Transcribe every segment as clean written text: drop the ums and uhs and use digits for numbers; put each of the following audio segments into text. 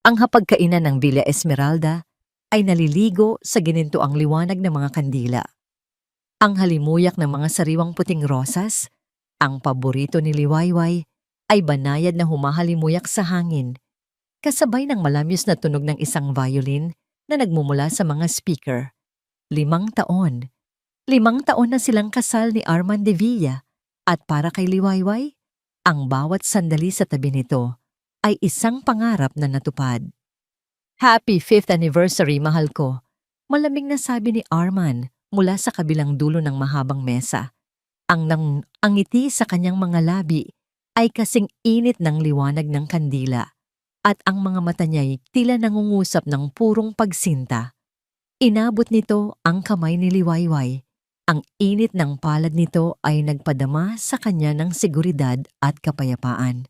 Ang hapagkainan ng Villa Esmeralda ay naliligo sa ginintuang liwanag ng mga kandila. Ang halimuyak ng mga sariwang puting rosas, ang paborito ni Liwayway, ay banayad na humahalimuyak sa hangin, kasabay ng malamyos na tunog ng isang violin na nagmumula sa mga speaker. 5 taon. 5 taon na silang kasal ni Arman de Villa, at para kay Liwayway, ang bawat sandali sa tabi nito ay isang pangarap na natupad. Happy 5th anniversary, mahal ko. Malamig na sabi ni Arman mula sa kabilang dulo ng mahabang mesa. Ang ngiti sa kanyang mga labi ay kasing init ng liwanag ng kandila, at ang mga mata niya'y tila nangungusap ng purong pagsinta. Inabot nito ang kamay ni Liwayway. Ang init ng palad nito ay nagpadama sa kanya ng seguridad at kapayapaan.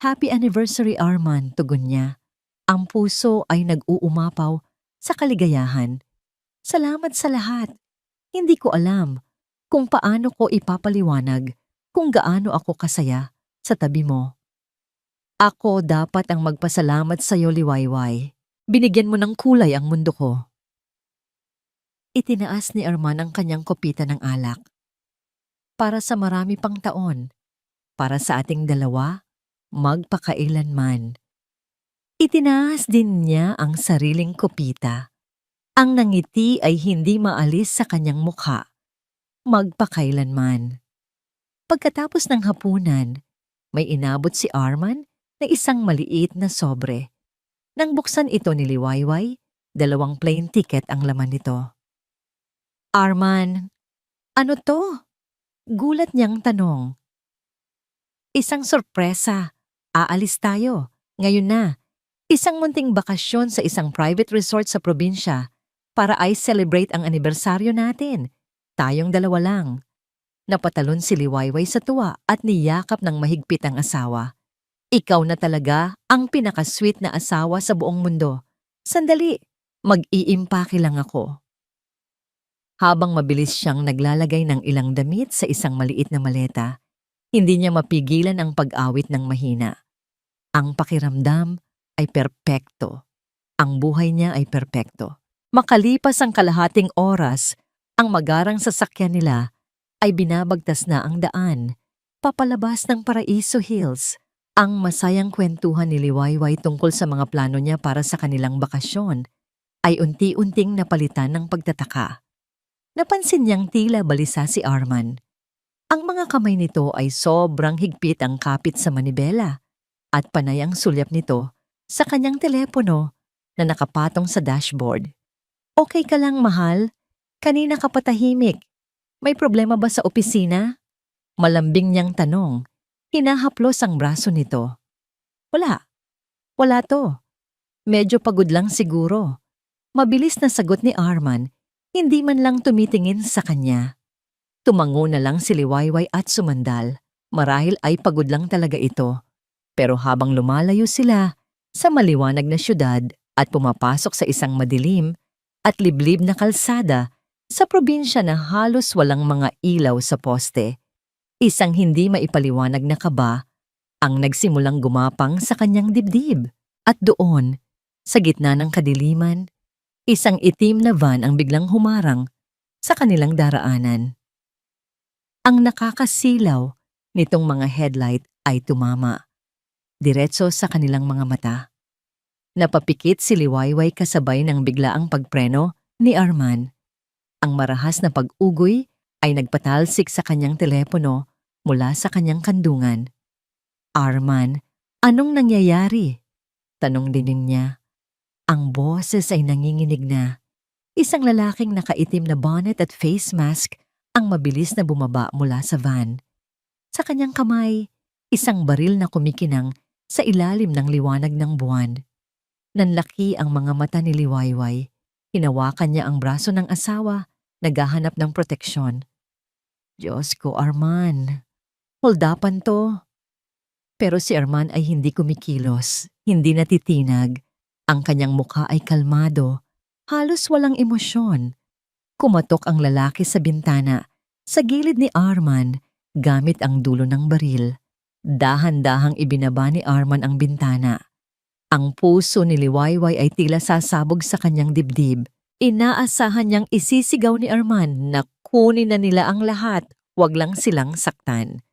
Happy anniversary, Arman, tugon niya. Ang puso ay nag-uumapaw sa kaligayahan. Salamat sa lahat. Hindi ko alam kung paano ko ipapaliwanag kung gaano ako kasaya sa tabi mo. Ako dapat ang magpasalamat sa iyo, Liwayway. Binigyan mo ng kulay ang mundo ko. Itinaas ni Arman ang kanyang kopita ng alak. Para sa marami pang taon, para sa ating dalawa, magpakailanman. Itinaas din niya ang sariling kopita. Ang nangiti ay hindi maalis sa kanyang mukha. Magpakailanman. Pagkatapos ng hapunan, may inabot si Arman na isang maliit na sobre. Nang buksan ito ni Liwayway, 2 plane ticket ang laman nito. Arman, ano to? Gulat niyang tanong. Isang sorpresa. Aalis tayo. Ngayon na. Isang munting bakasyon sa isang private resort sa probinsya para ay celebrate ang anibersaryo natin. Tayong 2 lang. Napatalon si Liwayway sa tuwa at niyakap ng mahigpit ang asawa. Ikaw na talaga ang pinaka-sweet na asawa sa buong mundo. Sandali, mag-iimpake lang ako. Habang mabilis siyang naglalagay ng ilang damit sa isang maliit na maleta, hindi niya mapigilan ang pag-awit ng mahina. Ang pakiramdam ay perpekto. Ang buhay niya ay perpekto. Makalipas ang kalahating oras, ang magarang sasakyan nila ay binabagtas na ang daan, papalabas ng Paraiso Hills. Ang masayang kwentuhan ni Liwayway tungkol sa mga plano niya para sa kanilang bakasyon ay unti-unting napalitan ng pagtataka. Napansin niyang tila balisa si Arman. Ang mga kamay nito ay sobrang higpit ang kapit sa manibela at panay ang sulyap nito sa kanyang telepono na nakapatong sa dashboard. Okay ka lang, mahal? Kanina ka patahimik. May problema ba sa opisina? Malambing niyang tanong. Hinahaplos ang braso nito. Wala. Wala to. Medyo pagod lang siguro. Mabilis na sagot ni Arman. Hindi man lang tumitingin sa kanya. Tumango na lang si Liwayway at sumandal. Marahil ay pagod lang talaga ito. Pero habang lumalayo sila sa maliwanag na syudad at pumapasok sa isang madilim at liblib na kalsada sa probinsya na halos walang mga ilaw sa poste, isang hindi maipaliwanag na kaba ang nagsimulang gumapang sa kanyang dibdib. At doon, sa gitna ng kadiliman, isang itim na van ang biglang humarang sa kanilang daraanan. Ang nakakasilaw nitong mga headlight ay tumama, diretso sa kanilang mga mata. Napapikit si Liwayway kasabay ng biglaang pagpreno ni Arman. Ang marahas na pag-ugoy ay nagpatalsik sa kanyang telepono mula sa kanyang kandungan. Arman, anong nangyayari? Tanong din niya. Ang boses ay nanginginig na. Isang lalaking nakaitim na bonnet at face mask ang mabilis na bumaba mula sa van. Sa kanyang kamay, isang baril na kumikinang sa ilalim ng liwanag ng buwan. Nanlaki ang mga mata ni Liwayway. Hinawakan niya ang braso ng asawa, naghahanap ng proteksyon. Diyos ko, Arman. Holdapan to. Pero si Arman ay hindi kumikilos, hindi natitinag. Ang kanyang mukha ay kalmado, halos walang emosyon. Kumatok ang lalaki sa bintana, sa gilid ni Arman, gamit ang dulo ng baril. Dahan-dahang ibinaba ni Arman ang bintana. Ang puso ni Liwayway ay tila sasabog sa kanyang dibdib. Inaasahan niyang isisigaw ni Arman na kunin na nila ang lahat, wag lang silang saktan.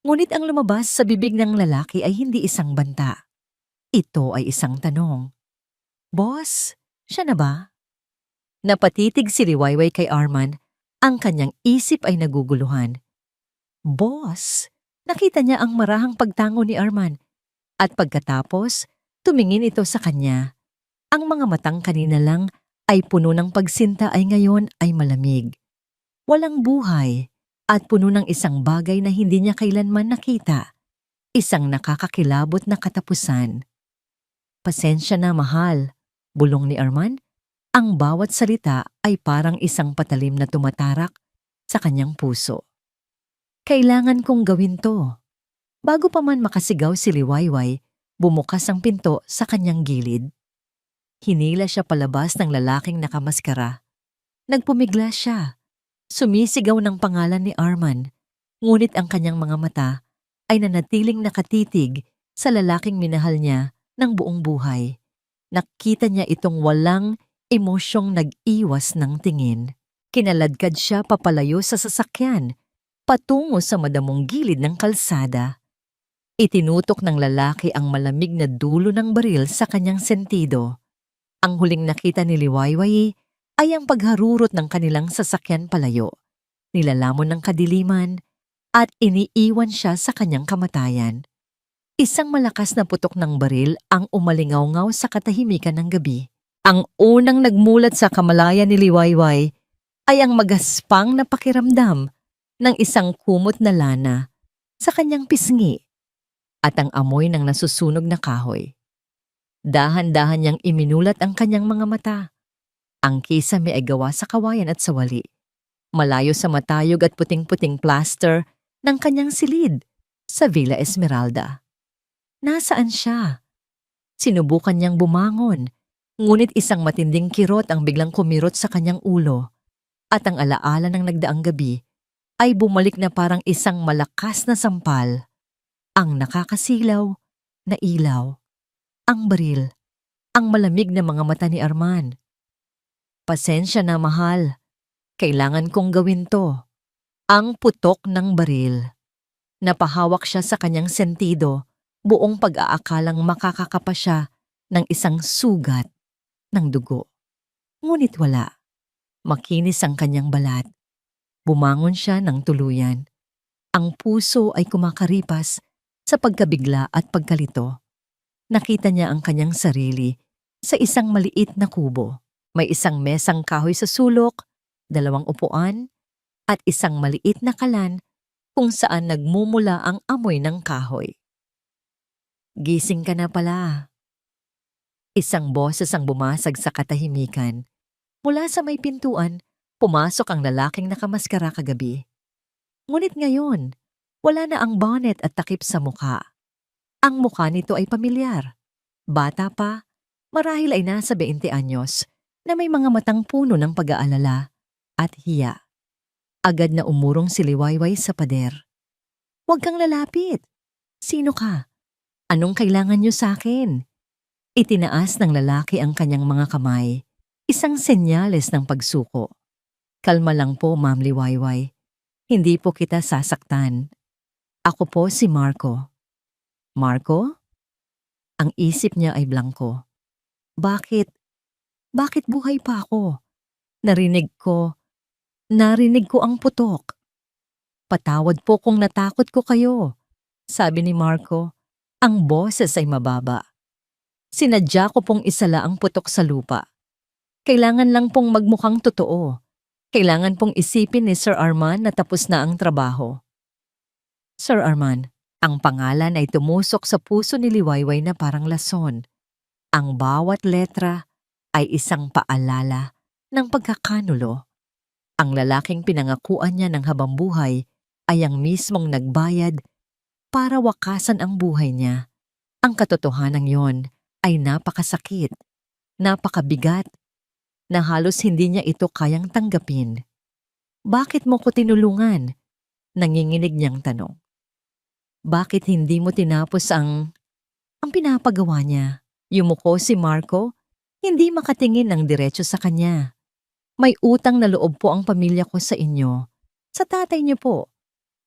Ngunit ang lumabas sa bibig ng lalaki ay hindi isang banta. Ito ay isang tanong. Boss, siya na ba? Napatitig si Liwayway kay Arman, ang kanyang isip ay naguguluhan. Boss, nakita niya ang marahang pagtango ni Arman at pagkatapos, tumingin ito sa kanya. Ang mga matang kanina lang ay puno ng pagsinta ay ngayon ay malamig. Walang buhay at puno ng isang bagay na hindi niya kailanman nakita. Isang nakakakilabot na katapusan. Pasensya na mahal, bulong ni Arman. Ang bawat salita ay parang isang patalim na tumatarak sa kanyang puso. Kailangan kong gawin to. Bago pa man makasigaw si Liwayway, bumukas ang pinto sa kanyang gilid. Hinila siya palabas ng lalaking nakamaskara. Nagpumigla siya. Sumisigaw ng pangalan ni Arman, ngunit ang kanyang mga mata ay nanatiling nakatitig sa lalaking minahal niya ng buong buhay. Nakita niya itong walang emosyong nag-iwas ng tingin. Kinaladkad siya papalayo sa sasakyan, patungo sa madamong gilid ng kalsada. Itinutok ng lalaki ang malamig na dulo ng baril sa kanyang sentido. Ang huling nakita ni Liwayway ay ang pagharurot ng kanilang sasakyan palayo. Nilalamon ng kadiliman at iniiwan siya sa kanyang kamatayan. Isang malakas na putok ng baril ang umalingaw-ngaw sa katahimikan ng gabi. Ang unang nagmulat sa kamalayan ni Liwayway ay ang magaspang na pakiramdam ng isang kumot na lana sa kanyang pisngi at ang amoy ng nasusunog na kahoy. Dahan-dahan niyang iminulat ang kanyang mga mata. Ang kisame ay gawa sa kawayan at sawali. Malayo sa matayog at puting-puting plaster ng kanyang silid sa Villa Esmeralda. Nasaan siya? Sinubukan niyang bumangon, ngunit isang matinding kirot ang biglang kumirot sa kanyang ulo at ang alaala ng nagdaang gabi ay bumalik na parang isang malakas na sampal. Ang nakakasilaw na ilaw, ang baril, ang malamig na mga mata ni Arman. Pasensya na mahal, kailangan kong gawin to. Ang putok ng baril. Napahawak siya sa kanyang sentido, buong pag-aakalang makakakapa siya ng isang sugat ng dugo. Ngunit wala. Makinis ang kanyang balat. Bumangon siya ng tuluyan. Ang puso ay kumakaripas sa pagkabigla at pagkalito. Nakita niya ang kanyang sarili sa isang maliit na kubo. May isang mesang kahoy sa sulok, 2 upuan, at isang maliit na kalan kung saan nagmumula ang amoy ng kahoy. Gising ka na pala. Isang boses ang bumasag sa katahimikan. Mula sa may pintuan, pumasok ang lalaking nakamaskara kagabi. Ngunit ngayon, wala na ang bonnet at takip sa mukha. Ang mukha nito ay pamilyar. Bata pa, marahil ay nasa 20 anyos, na may mga matang puno ng pag-aalala at hiya. Agad na umurong si Liwayway sa pader. Huwag kang lalapit. Sino ka? Anong kailangan niyo sa akin? Itinaas ng lalaki ang kanyang mga kamay, isang senyales ng pagsuko. Kalma lang po, Ma'am Liwayway. Hindi po kita sasaktan. Ako po si Marco. Marco? Ang isip niya ay blangko. Bakit? Bakit buhay pa ako? Narinig ko ang putok. Patawad po kung natakot ko kayo, sabi ni Marco. Ang boses ay mababa. Sinadya ko pong isala ang putok sa lupa. Kailangan lang pong magmukhang totoo. Kailangan pong isipin ni Sir Arman na tapos na ang trabaho. Sir Arman, ang pangalan ay tumusok sa puso ni Liwayway na parang lason. Ang bawat letra ay isang paalala ng pagkakanulo. Ang lalaking pinangakuan niya ng habang buhay ay ang mismong nagbayad para wakasan ang buhay niya. Ang katotohanan yon ay napakasakit, napakabigat, na halos hindi niya ito kayang tanggapin. Bakit mo ko tinulungan? Nanginginig niyang tanong. Bakit hindi mo tinapos ang pinapagawa niya? Yumuko si Marco, hindi makatingin ng diretso sa kanya. May utang na loob po ang pamilya ko sa inyo, sa tatay niyo po,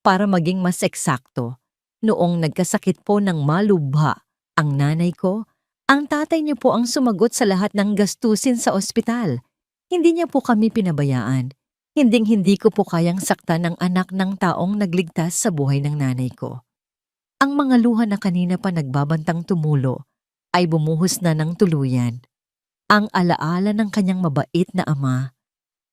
para maging mas eksakto. Noong nagkasakit po ng malubha ang nanay ko, ang tatay niyo po ang sumagot sa lahat ng gastusin sa ospital. Hindi niya po kami pinabayaan. Hinding-hindi ko po kayang saktan ng anak ng taong nagligtas sa buhay ng nanay ko. Ang mga luha na kanina pa nagbabantang tumulo ay bumuhos na ng tuluyan. Ang alaala ng kanyang mabait na ama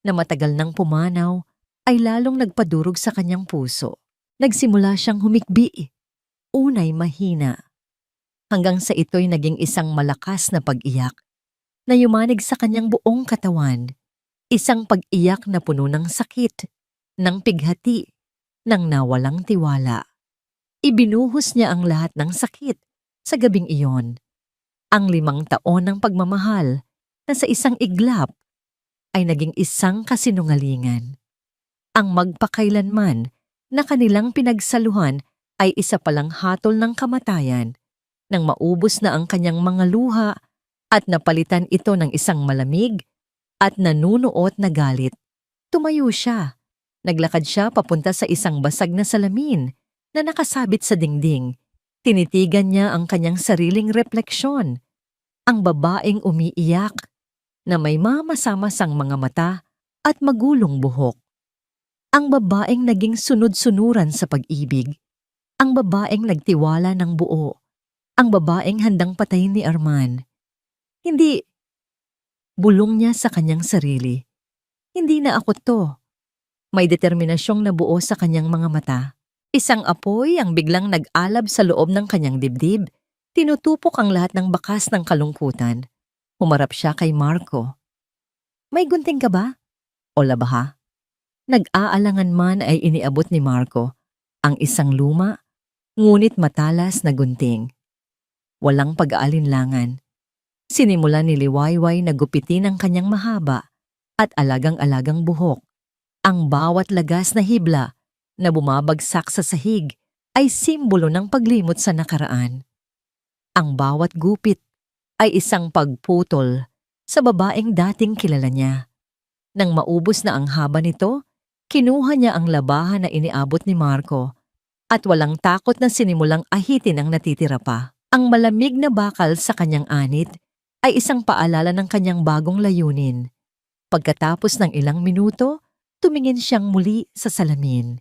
na matagal nang pumanaw ay lalong nagpadurog sa kanyang puso. Nagsimula siyang humikbi, unay mahina, hanggang sa ito'y naging isang malakas na pag-iyak na yumanig sa kanyang buong katawan. Isang pag-iyak na puno ng sakit, ng pighati, ng nawalang tiwala. Ibinuhos niya ang lahat ng sakit sa gabing iyon. Ang 5 taon ng pagmamahal na sa isang iglap ay naging isang kasinungalingan. Ang magpakailanman na kanilang pinagsaluhan ay isa palang hatol ng kamatayan nang maubos na ang kanyang mga luha at napalitan ito ng isang malamig at nanunuot na galit. Tumayo siya. Naglakad siya papunta sa isang basag na salamin na nakasabit sa dingding. Tinitigan niya ang kanyang sariling refleksyon. Ang babaeng umiiyak na may mamasa-masang mga mata at magulong buhok. Ang babaeng naging sunod-sunuran sa pag-ibig. Ang babaeng nagtiwala ng buo. Ang babaeng handang patayin ni Arman. Hindi, bulong niya sa kanyang sarili. Hindi na ako to. May determinasyong nabuo sa kanyang mga mata. Isang apoy ang biglang nag-alab sa loob ng kanyang dibdib. Tinutupok ang lahat ng bakas ng kalungkutan. Humarap siya kay Marco. May gunting ka ba? O labaha? Nag-aalangan man ay iniabot ni Marco ang isang luma, ngunit matalas na gunting. Walang pag-aalinlangan. Sinimula ni Liwayway na gupitin ang kanyang mahaba at alagang-alagang buhok. Ang bawat lagas na hibla na bumabagsak sa sahig ay simbolo ng paglimot sa nakaraan. Ang bawat gupit ay isang pagputol sa babaeng dating kilala niya. Nang maubos na ang haba nito, kinuha niya ang labahan na iniabot ni Marco at walang takot na sinimulang ahitin ang natitira pa. Ang malamig na bakal sa kanyang anit ay isang paalala ng kanyang bagong layunin. Pagkatapos ng ilang minuto, tumingin siyang muli sa salamin.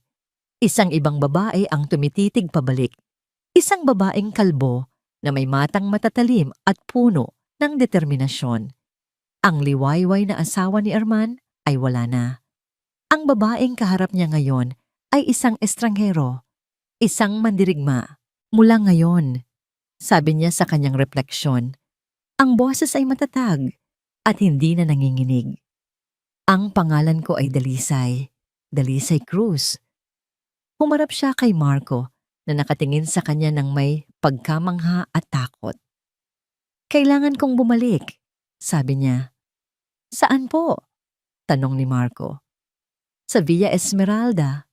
Isang ibang babae ang tumititig pabalik. Isang babaeng kalbo na may matang matatalim at puno ng determinasyon. Ang liwayway na asawa ni Arman ay wala na. Ang babaeng kaharap niya ngayon ay isang estranghero, isang mandirigma. Mula ngayon, sabi niya sa kanyang refleksyon, ang boses ay matatag at hindi na nanginginig. Ang pangalan ko ay Dalisay, Dalisay Cruz. Humarap siya kay Marco na nakatingin sa kanya ng may pagkamangha at takot. Kailangan kong bumalik, sabi niya. Saan po? Tanong ni Marco. Sa Villa Esmeralda.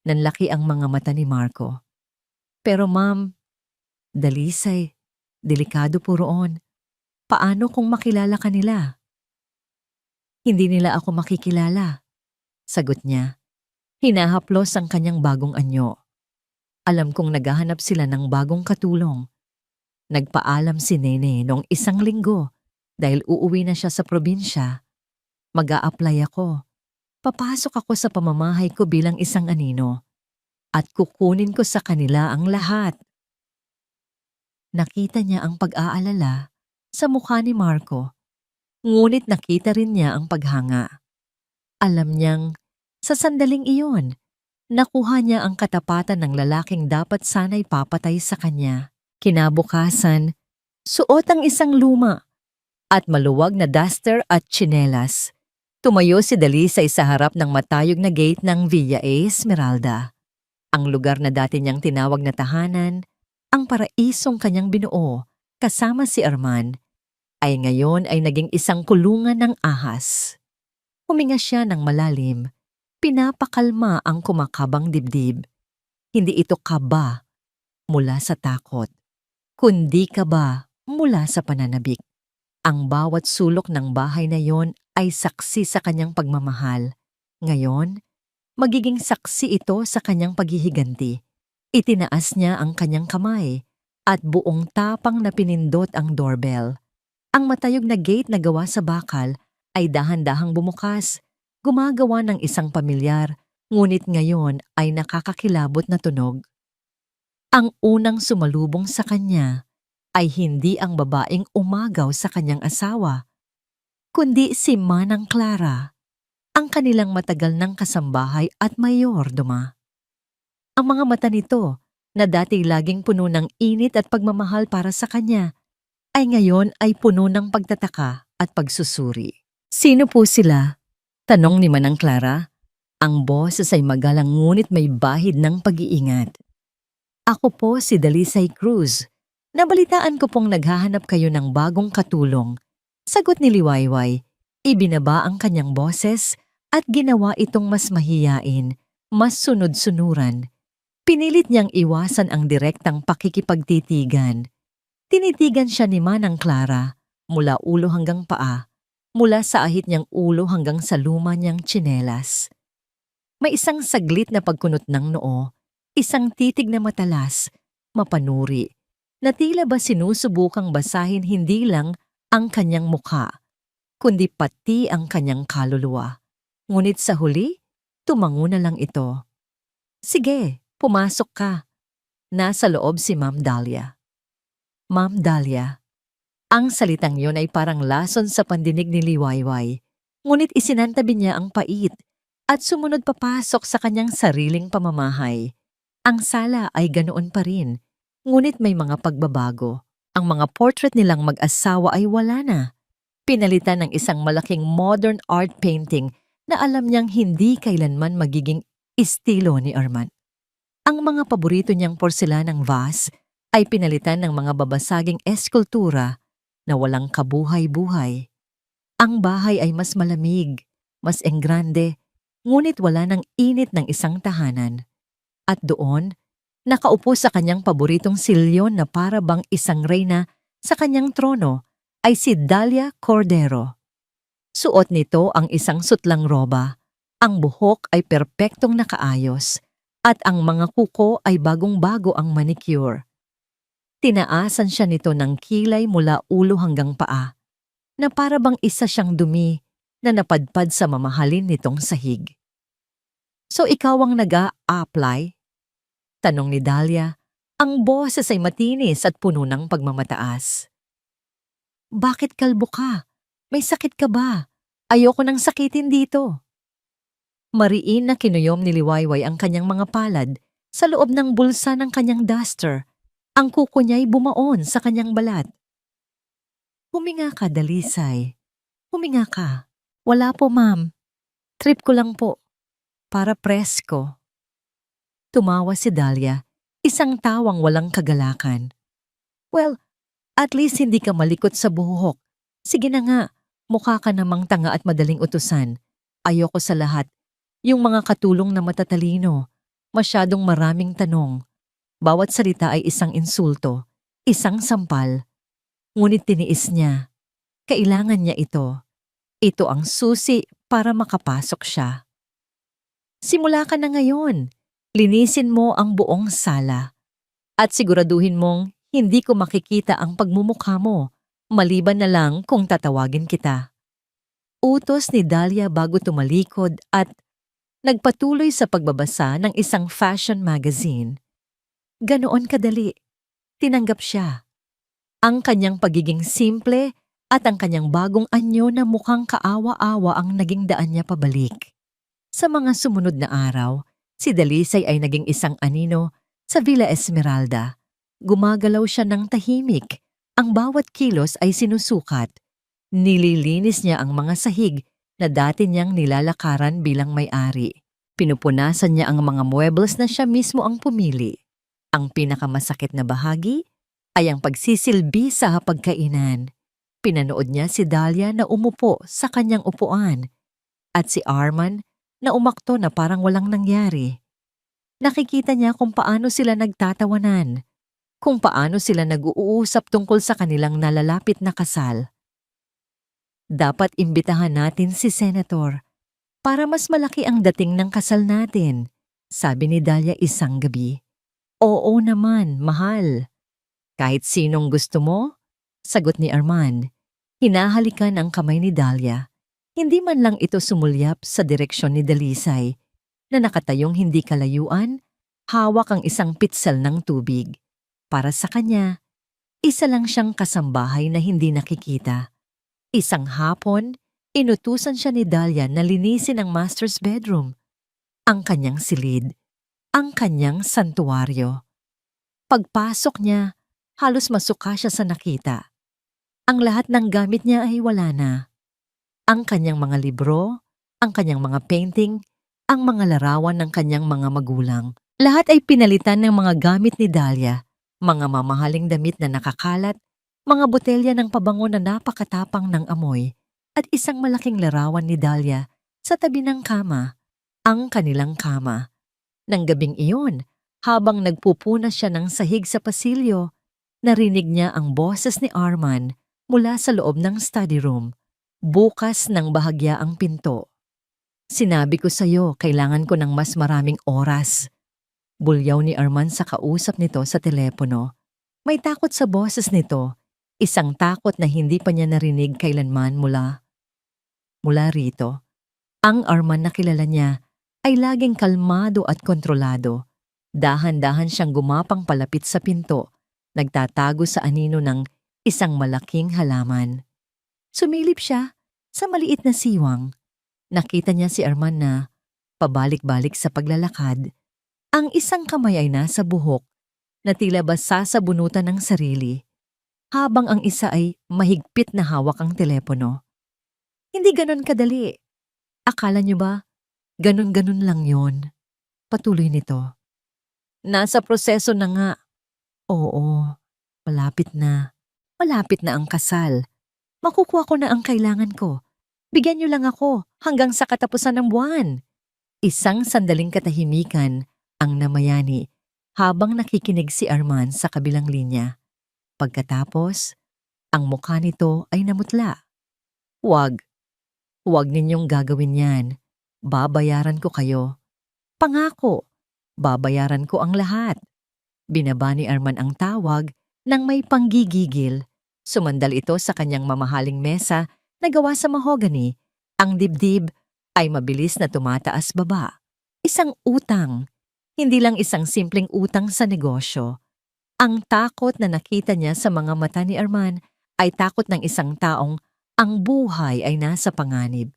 Nanlaki ang mga mata ni Marco. Pero ma'am, Dalisay, delikado po roon. Paano kung makilala ka nila? Hindi nila ako makikilala, sagot niya. Hinahaplos ang kanyang bagong anyo. Alam kong naghahanap sila ng bagong katulong. Nagpaalam si Nene noong 1 linggo dahil uuwi na siya sa probinsya. Mag-a-apply ako. Papasok ako sa pamamahay ko bilang isang anino at kukunin ko sa kanila ang lahat. Nakita niya ang pag-aalala sa mukha ni Marco, ngunit nakita rin niya ang paghanga. Alam niyang sa sandaling iyon, nakuha niya ang katapatan ng lalaking dapat sana'y papatay sa kanya. Kinabukasan, suot ang isang luma at maluwag na duster at tsinelas. Tumayo si Dalisay sa harap ng matayog na gate ng Villa Esmeralda. Ang lugar na dati niyang tinawag na tahanan, ang paraisong kanyang binuo kasama si Arman, ay ngayon ay naging isang kulungan ng ahas. Huminga siya ng malalim, pinapakalma ang kumakabang dibdib. Hindi ito kaba mula sa takot, kundi kaba mula sa pananabik. Ang bawat sulok ng bahay na yon ay saksi sa kanyang pagmamahal. Ngayon, magiging saksi ito sa kanyang paghihiganti. Itinaas niya ang kanyang kamay at buong tapang na pinindot ang doorbell. Ang matayog na gate na gawa sa bakal ay dahan-dahang bumukas, gumagawa ng isang pamilyar, ngunit ngayon ay nakakakilabot na tunog. Ang unang sumalubong sa kanya ay hindi ang babaeng umagaw sa kanyang asawa, kundi si Manang Clara, ang kanilang matagal ng kasambahay at mayordoma. Ang mga mata nito, na dati laging puno ng init at pagmamahal para sa kanya, ay ngayon ay puno ng pagtataka at pagsusuri. Sino po sila? Tanong ni Manang Clara. Ang boses ay magalang ngunit may bahid ng pag-iingat. Ako po si Dalisay Cruz. Nabalitaan ko pong naghahanap kayo ng bagong katulong. Sagot ni Liwayway. Ibinaba ang kanyang boses at ginawa itong mas mahiyain, mas sunod-sunuran. Pinilit niyang iwasan ang direktang pakikipagtitigan. Tinitigan siya ni Manang Clara, mula ulo hanggang paa, mula sa ahit niyang ulo hanggang sa luma niyang tsinelas. May isang saglit na pagkunot ng noo, isang titig na matalas, mapanuri, na tila ba sinusubukang basahin hindi lang ang kanyang mukha, kundi pati ang kanyang kaluluwa. Ngunit sa huli, tumango na lang ito. Sige, pumasok ka. Nasa loob si Ma'am Dahlia. Ma'am Dahlia. Ang salitang yon ay parang lason sa pandinig ni Liwayway, ngunit isinantabi niya ang pait at sumunod papasok sa kanyang sariling pamamahay. Ang sala ay ganoon pa rin, ngunit may mga pagbabago. Ang mga portrait nilang mag-asawa ay wala na. Pinalitan ng isang malaking modern art painting na alam niyang hindi kailanman magiging estilo ni Arman. Ang mga paborito niyang porselanang vase ay pinalitan ng mga babasaging eskultura na walang kabuhay-buhay. Ang bahay ay mas malamig, mas enggrande, ngunit wala ng init ng isang tahanan. At doon, nakaupo sa kanyang paboritong silyon na para bang isang reyna sa kanyang trono ay si Dahlia Cordero. Suot nito ang isang sutlang roba, ang buhok ay perpektong nakaayos, at ang mga kuko ay bagong-bago ang manicure. Tinaasan siya nito ng kilay mula ulo hanggang paa, na para bang isa siyang dumi na napadpad sa mamahalin nitong sahig. So ikaw ang nag-a-apply? Tanong ni Dahlia, ang boses ay matinis at puno ng pagmamataas. Bakit kalbo ka? May sakit ka ba? Ayoko nang sakitin dito. Mariin na kinuyom ni Liwayway ang kanyang mga palad sa loob ng bulsa ng kanyang duster. Ang kuko niya'y bumaon sa kanyang balat. Huminga ka, Dalisay. Huminga ka. Wala po, ma'am. Trip ko lang po. Para presko. Tumawa si Dahlia, isang tawang walang kagalakan. Well, at least hindi ka malikot sa buhok. Sige na nga, mukha ka namang tanga at madaling utusan. Ayoko sa lahat. Yung mga katulong na matatalino, masyadong maraming tanong. Bawat salita ay isang insulto, isang sampal. Ngunit tiniis niya. Kailangan niya ito. Ito ang susi para makapasok siya. Simula ka na ngayon. Linisin mo ang buong sala. At siguraduhin mong hindi ko makikita ang pagmumukha mo, maliban na lang kung tatawagin kita. Utos ni Dahlia bago tumalikod at nagpatuloy sa pagbabasa ng isang fashion magazine. Ganoon kadali. Tinanggap siya. Ang kanyang pagiging simple at ang kanyang bagong anyo na mukhang kaawa-awa ang naging daan niya pabalik. Sa mga sumunod na araw, si Dalisay ay naging isang anino sa Villa Esmeralda. Gumagalaw siya ng tahimik. Ang bawat kilos ay sinusukat. Nililinis niya ang mga sahig na dati niyang nilalakaran bilang may-ari. Pinupunasan niya ang mga muebles na siya mismo ang pumili. Ang pinakamasakit na bahagi ay ang pagsisilbi sa hapagkainan. Pinanood niya si Dahlia na umupo sa kanyang upuan at si Arman na umakto na parang walang nangyari. Nakikita niya kung paano sila nagtatawanan, kung paano sila nag-uusap tungkol sa kanilang nalalapit na kasal. Dapat imbitahan natin si Senator para mas malaki ang dating ng kasal natin, sabi ni Dahlia isang gabi. Oo naman, mahal. Kahit sinong gusto mo, sagot ni Arman. Hinahalikan ang kamay ni Dahlia. Hindi man lang ito sumulyap sa direksyon ni Dalisay, na nakatayong hindi kalayuan, hawak ang isang pitsal ng tubig. Para sa kanya, isa lang siyang kasambahay na hindi nakikita. Isang hapon, inutusan siya ni Dahlia na linisin ang master's bedroom, ang kanyang silid, ang kanyang santuwaryo. Pagpasok niya, halos masuka siya sa nakita. Ang lahat ng gamit niya ay wala na. Ang kanyang mga libro, ang kanyang mga painting, ang mga larawan ng kanyang mga magulang. Lahat ay pinalitan ng mga gamit ni Dahlia, mga mamahaling damit na nakakalat, mga botelya ng pabango na napakatapang ng amoy, at isang malaking larawan ni Dahlia sa tabi ng kama, ang kanilang kama. Nang gabing iyon, habang nagpupunas siya ng sahig sa pasilyo, narinig niya ang boses ni Arman mula sa loob ng study room. Bukas ng bahagya ang pinto. Sinabi ko sa'yo, kailangan ko ng mas maraming oras. Bulyaw ni Arman sa kausap nito sa telepono. May takot sa boses nito, isang takot na hindi pa niya narinig kailanman mula rito. Ang Arman na kilala niya ay laging kalmado at kontrolado. Dahan-dahan siyang gumapang palapit sa pinto, nagtatago sa anino ng isang malaking halaman. Sumilip siya sa maliit na siwang. Nakita niya si Arman na pabalik-balik sa paglalakad. Ang isang kamay ay nasa buhok na tila ba sasabunutan ng sarili, habang ang isa ay mahigpit na hawak ang telepono. Hindi ganon kadali. Akala niyo ba, ganon-ganon lang yon? Patuloy nito. Nasa proseso na nga. Oo, malapit na. Malapit na ang kasal. Makukuha ko na ang kailangan ko. Bigyan niyo lang ako hanggang sa katapusan ng buwan. Isang sandaling katahimikan ang namayani habang nakikinig si Arman sa kabilang linya. Pagkatapos, ang mukha nito ay namutla. Huwag ninyong gagawin yan. Babayaran ko kayo. Pangako, babayaran ko ang lahat. Binaba ni Arman ang tawag nang may panggigigil. Sumandal ito sa kanyang mamahaling mesa na gawa sa mahogany. Ang dibdib ay mabilis na tumataas baba. Isang utang, hindi lang isang simpleng utang sa negosyo. Ang takot na nakita niya sa mga mata ni Arman ay takot ng isang taong ang buhay ay nasa panganib.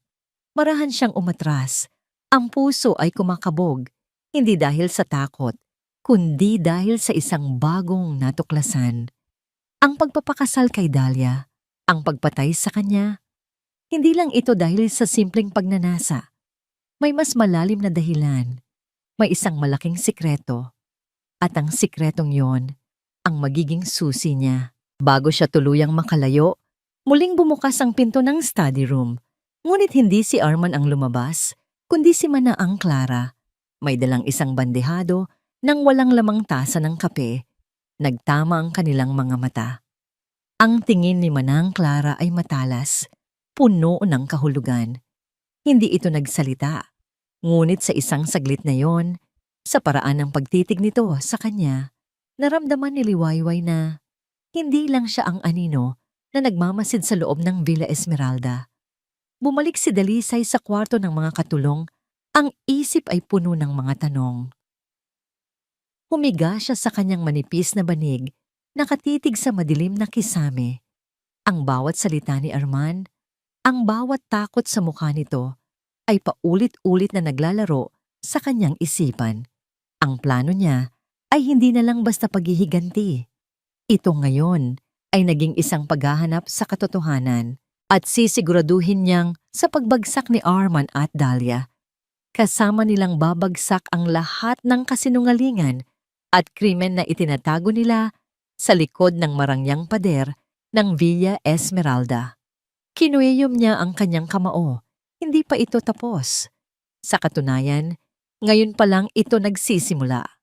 Marahan siyang umatras. Ang puso ay kumakabog, hindi dahil sa takot, kundi dahil sa isang bagong natuklasan. Ang pagpapakasal kay Dahlia, ang pagpatay sa kanya, hindi lang ito dahil sa simpleng pagnanasa. May mas malalim na dahilan. May isang malaking sikreto. At ang sikretong yon, ang magiging susi niya. Bago siya tuluyang makalayo, muling bumukas ang pinto ng study room. Ngunit hindi si Arman ang lumabas, kundi si Manaang Clara. May dalang isang bandehado nang walang lamang tasa ng kape. Nagtama ang kanilang mga mata. Ang tingin ni Manang Clara ay matalas, puno ng kahulugan. Hindi ito nagsalita, ngunit sa isang saglit na yon, sa paraan ng pagtitig nito sa kanya, naramdaman ni Liwayway na hindi lang siya ang anino na nagmamasid sa loob ng Villa Esmeralda. Bumalik si Dalisay sa kwarto ng mga katulong, ang isip ay puno ng mga tanong. Humiga siya sa kanyang manipis na banig, nakatitig sa madilim na kisame. Ang bawat salita ni Arman, ang bawat takot sa mukha nito, ay paulit-ulit na naglalaro sa kanyang isipan. Ang plano niya ay hindi na lang basta paghihiganti. Ito ngayon ay naging isang paghahanap sa katotohanan at sisiguraduhin niyang sa pagbagsak ni Arman at Dahlia. Kasama nilang babagsak ang lahat ng kasinungalingan at krimen na itinatago nila sa likod ng marangyang pader ng Villa Esmeralda. Kinuweyom niya ang kanyang kamao. Hindi pa ito tapos. Sa katunayan, ngayon pa lang ito nagsisimula.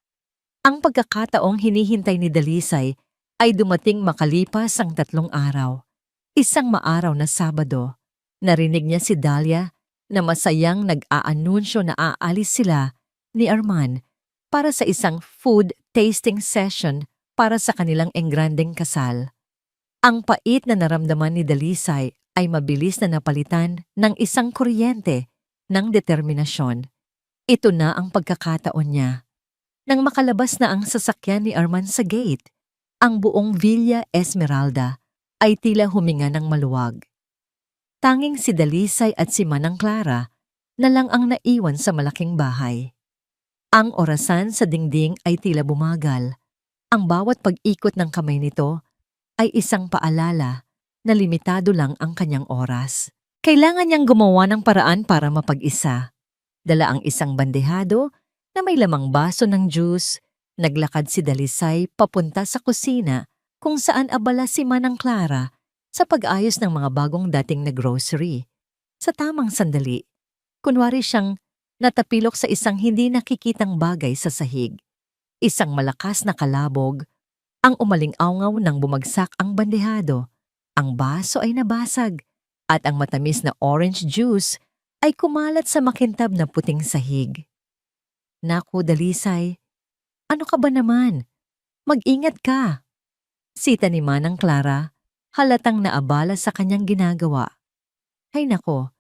Ang pagkakataong hinihintay ni Dalisay ay dumating makalipas ang 3 araw. Isang maaraw na Sabado, narinig niya si Dahlia na masayang nag-aanunsyo na aalis sila ni Arman para sa isang food tasting session para sa kanilang engrandeng kasal. Ang pait na naramdaman ni Dalisay ay mabilis na napalitan ng isang kuryente ng determinasyon. Ito na ang pagkakataon niya. Nang makalabas na ang sasakyan ni Arman sa gate, ang buong Villa Esmeralda ay tila huminga ng maluwag. Tanging si Dalisay at si Manang Clara na lang ang naiwan sa malaking bahay. Ang orasan sa dingding ay tila bumagal. Ang bawat pag-ikot ng kamay nito ay isang paalala na limitado lang ang kanyang oras. Kailangan niyang gumawa ng paraan para mapag-isa. Dala ang isang bandehado na may lamang baso ng juice. Naglakad si Dalisay papunta sa kusina kung saan abala si Manang Clara sa pag-ayos ng mga bagong dating na grocery. Sa tamang sandali, kunwari siyang natapilok sa isang hindi nakikitang bagay sa sahig. Isang malakas na kalabog, ang umaling-awngaw nang bumagsak ang bandehado. Ang baso ay nabasag at ang matamis na orange juice ay kumalat sa makintab na puting sahig. Naku, Dalisay, ano ka ba naman? Mag-ingat ka. Sita ni Manang Clara, halatang naabala sa kanyang ginagawa. Hay nako,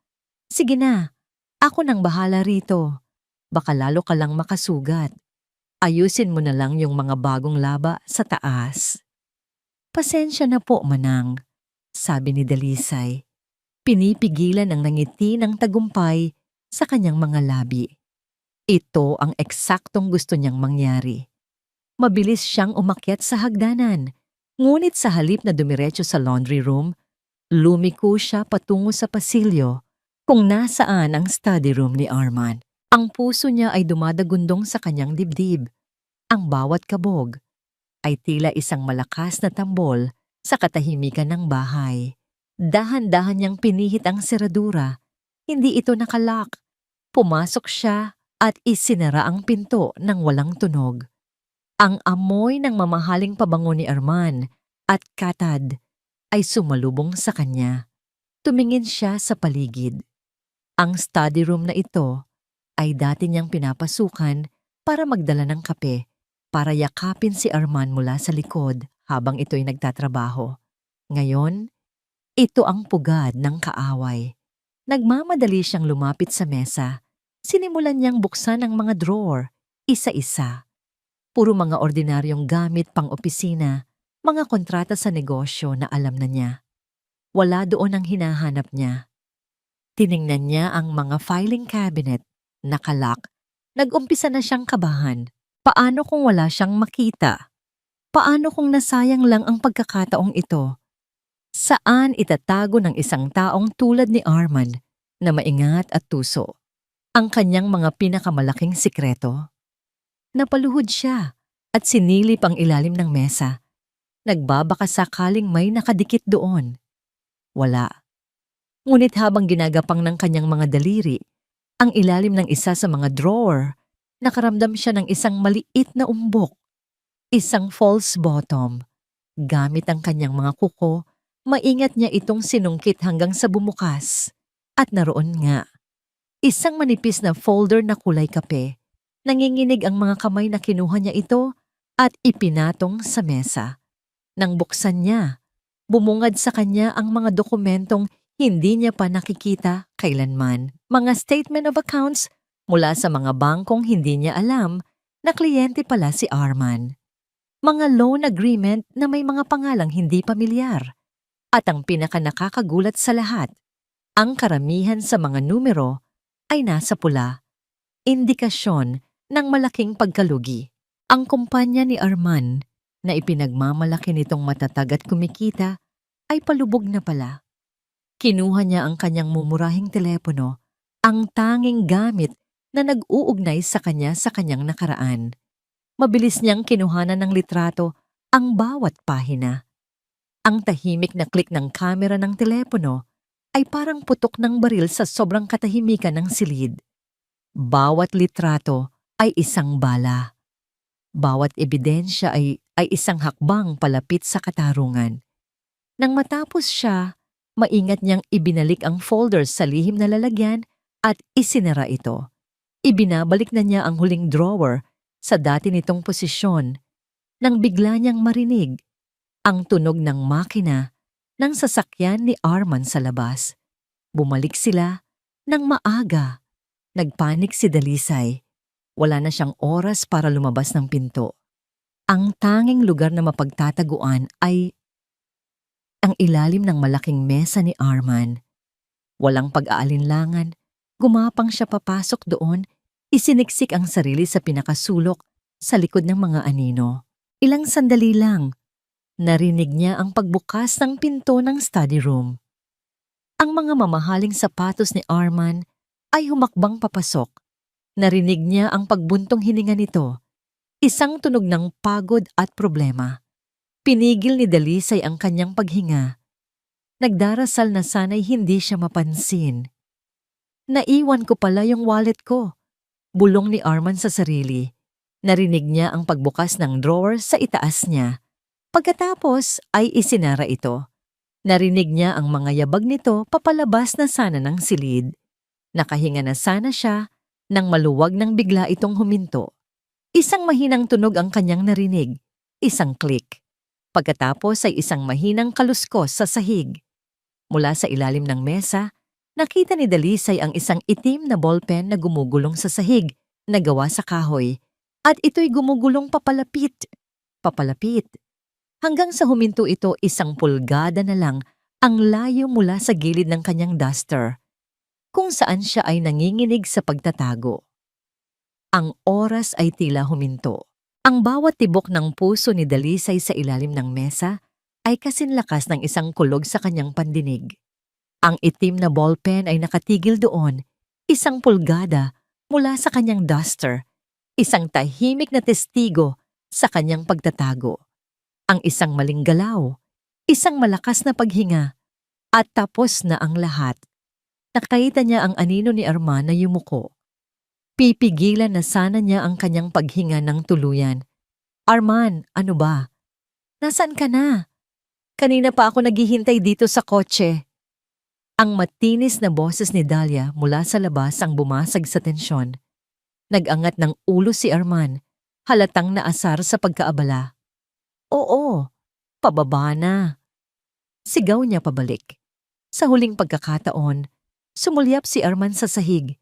sige na, ako nang bahala rito. Baka lalo ka lang makasugat. Ayusin mo na lang yung mga bagong laba sa taas. Pasensya na po, Manang, sabi ni Dalisay. Pinipigilan ang nangiti ng tagumpay sa kanyang mga labi. Ito ang eksaktong gusto niyang mangyari. Mabilis siyang umakyat sa hagdanan, ngunit sa halip na dumiretso sa laundry room, lumiko siya patungo sa pasilyo kung nasaan ang study room ni Arman. Ang puso niya ay dumadagundong sa kanyang dibdib. Ang bawat kabog ay tila isang malakas na tambol sa katahimikan ng bahay. Dahan-dahan niyang pinihit ang seradura. Hindi ito nakalock. Pumasok siya at isinara ang pinto ng walang tunog. Ang amoy ng mamahaling pabango ni Arman at Katad ay sumalubong sa kanya. Tumingin siya sa paligid. Ang study room na ito ay dati niyang pinapasukan para magdala ng kape, para yakapin si Arman mula sa likod habang ito'y nagtatrabaho. Ngayon, ito ang pugad ng kaaway. Nagmamadali siyang lumapit sa mesa. Sinimulan niyang buksan ang mga drawer, isa-isa. Puro mga ordinaryong gamit pang-opisina, mga kontrata sa negosyo na alam na niya. Wala doon ang hinahanap niya. Tiningnan niya ang mga filing cabinet, nakalock. Nag-umpisa na siyang kabahan. Paano kung wala siyang makita? Paano kung nasayang lang ang pagkakataong ito? Saan itatago ng isang taong tulad ni Arman na maingat at tuso ang kanyang mga pinakamalaking sikreto? Napaluhod siya at sinilip ang ilalim ng mesa. Nagbabaka sakaling may nakadikit doon. Wala. Ngunit habang ginagapang ng kanyang mga daliri, ang ilalim ng isa sa mga drawer, nakaramdam siya ng isang maliit na umbok. Isang false bottom. Gamit ang kanyang mga kuko, maingat niya itong sinungkit hanggang sa bumukas. At naroon nga, isang manipis na folder na kulay kape. Nanginginig ang mga kamay na kinuha niya ito at ipinatong sa mesa. Nang buksan niya, bumungad sa kanya ang mga dokumentong hindi niya pa nakikita kailanman. Mga statement of accounts mula sa mga bangkong hindi niya alam na kliyente pala si Arman. Mga loan agreement na may mga pangalang hindi pamilyar. At ang pinakanakakagulat sa lahat, ang karamihan sa mga numero ay nasa pula. Indikasyon ng malaking pagkalugi. Ang kumpanya ni Arman na ipinagmamalaki nitong matatag at kumikita ay palubog na pala. Kinuha niya ang kanyang mumurahing telepono, ang tanging gamit na nag-uugnay sa kanya sa kanyang nakaraan. Mabilis niyang kinuhanan ng litrato ang bawat pahina. Ang tahimik na click ng kamera ng telepono ay parang putok ng baril sa sobrang katahimikan ng silid. Bawat litrato ay isang bala. Bawat ebidensya ay isang hakbang palapit sa katarungan. Nang matapos siya, maingat niyang ibinalik ang folders sa lihim na lalagyan at isinara ito. Ibinabalik na niya ang huling drawer sa dati nitong posisyon nang bigla niyang marinig ang tunog ng makina ng sasakyan ni Arman sa labas. Bumalik sila ng maaga. Nagpanik si Dalisay. Wala na siyang oras para lumabas ng pinto. Ang tanging lugar na mapagtataguan ay ang ilalim ng malaking mesa ni Arman. Walang pag-aalinlangan, gumapang siya papasok doon, isiniksik ang sarili sa pinakasulok sa likod ng mga anino. Ilang sandali lang, narinig niya ang pagbukas ng pinto ng study room. Ang mga mamahaling sapatos ni Arman ay humakbang papasok. Narinig niya ang pagbuntong hininga nito, isang tunog ng pagod at problema. Pinigil ni Dalisay ang kanyang paghinga. Nagdarasal na sana'y hindi siya mapansin. Naiwan ko pala yung wallet ko, bulong ni Arman sa sarili. Narinig niya ang pagbukas ng drawer sa itaas niya. Pagkatapos ay isinara ito. Narinig niya ang mga yabag nito papalabas na sana ng silid. Nakahinga na sana siya nang maluwag nang bigla itong huminto. Isang mahinang tunog ang kanyang narinig, isang click. Pagkatapos ay isang mahinang kaluskos sa sahig. Mula sa ilalim ng mesa, nakita ni Dalisay ang isang itim na ballpen na gumugulong sa sahig na gawa sa kahoy. At ito'y gumugulong papalapit, hanggang sa huminto ito 1 pulgada na lang ang layo mula sa gilid ng kanyang duster, kung saan siya ay nanginginig sa pagtatago. Ang oras ay tila huminto. Ang bawat tibok ng puso ni Dalisay sa ilalim ng mesa ay kasinlakas ng isang kulog sa kanyang pandinig. Ang itim na ballpen ay nakatigil doon, 1 pulgada mula sa kanyang duster, isang tahimik na testigo sa kanyang pagtatago. Ang isang maling galaw, isang malakas na paghinga, at tapos na ang lahat. Nakita niya ang anino ni Arman na yumuko. Pipigilan na sana niya ang kanyang paghinga ng tuluyan. Arman, ano ba? Nasaan ka na? Kanina pa ako naghihintay dito sa kotse. Ang matinis na boses ni Dahlia mula sa labas ang bumasag sa tensyon. Nag-angat ng ulo si Arman, halatang naasar sa pagkaabala. Oo, pababa na. Sigaw niya pabalik. Sa huling pagkakataon, sumulyap si Arman sa sahig.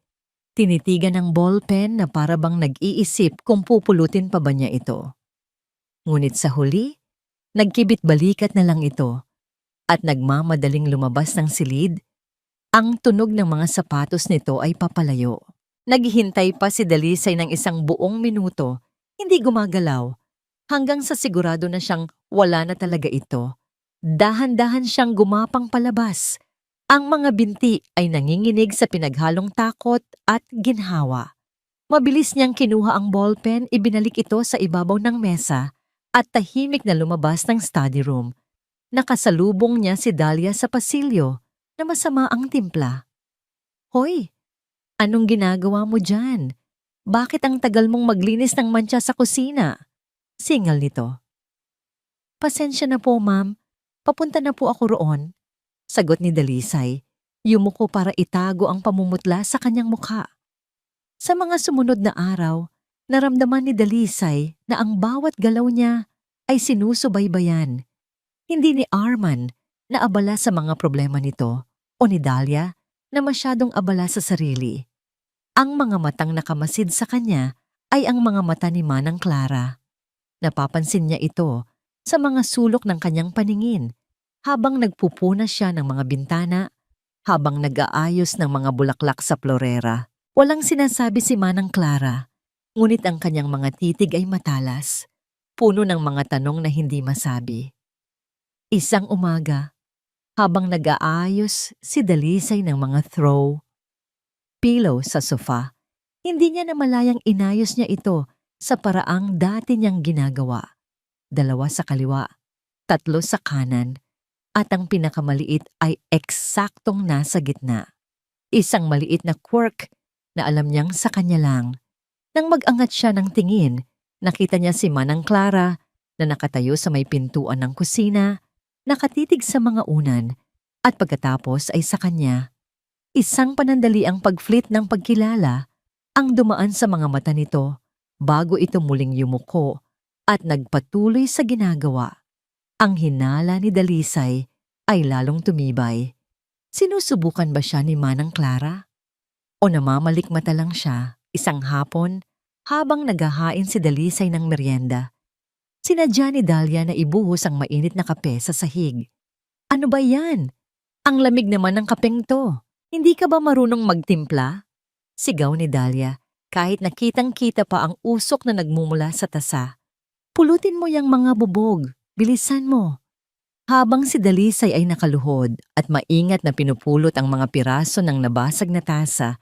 Tinitigan ng ballpen na parabang nag-iisip kung pupulutin pa ba niya ito. Ngunit sa huli, nagkibit-balikat na lang ito at nagmamadaling lumabas ng silid. Ang tunog ng mga sapatos nito ay papalayo. Naghihintay pa si Dalisay ng 1 buong minuto, hindi gumagalaw, hanggang sa sigurado na siyang wala na talaga ito. Dahan-dahan siyang gumapang palabas. Ang mga binti ay nanginginig sa pinaghalong takot at ginhawa. Mabilis niyang kinuha ang ballpen, ibinalik ito sa ibabaw ng mesa at tahimik na lumabas ng study room. Nakasalubong niya si Dahlia sa pasilyo na masama ang timpla. Hoy! Anong ginagawa mo dyan? Bakit ang tagal mong maglinis ng mantsa sa kusina? Singal nito. Pasensya na po, ma'am. Papunta na po ako roon. Sagot ni Dalisay. Yumuko para itago ang pamumutla sa kanyang mukha. Sa mga sumunod na araw, naramdaman ni Dalisay na ang bawat galaw niya ay sinusubaybayan. Hindi ni Arman na abala sa mga problema nito o ni Dahlia na masyadong abala sa sarili. Ang mga matang nakamasid sa kanya ay ang mga mata ni Manang Clara. Napapansin niya ito sa mga sulok ng kanyang paningin habang nagpupunas siya ng mga bintana, habang nag-aayos ng mga bulaklak sa florera. Walang sinasabi si Manang Clara, ngunit ang kanyang mga titig ay matalas, puno ng mga tanong na hindi masabi. Isang umaga, habang nag-aayos si Dalisay ng mga pillow sa sofa, hindi niya namalayang inayos niya ito sa paraang dati niyang ginagawa. 2 sa kaliwa, 3 sa kanan, at ang pinakamaliit ay eksaktong nasa gitna. Isang maliit na quirk na alam niyang sa kanya lang. Nang mag-angat siya ng tingin, Nakita niya si Manang Clara na nakatayo sa may pintuan ng kusina, nakatitig sa mga unan, at pagkatapos ay sa kanya, isang panandaliang pag-flit ng pagkilala ang dumaan sa mga mata nito bago ito muling yumuko at nagpatuloy sa ginagawa. Ang hinala ni Dalisay ay lalong tumibay. Sinusubukan ba siya ni Manang Clara? O namamalikmata lang siya isang hapon habang naghahain si Dalisay ng merienda? Sinadya ni Dahlia na ibuhos ang mainit na kape sa sahig. Ano ba yan? Ang lamig naman ng kapeng to. Hindi ka ba marunong magtimpla? Sigaw ni Dahlia kahit nakitang-kita pa ang usok na nagmumula sa tasa. Pulutin mo yang mga bubog. Bilisan mo. Habang si Dalisay ay nakaluhod at maingat na pinupulot ang mga piraso ng nabasag na tasa,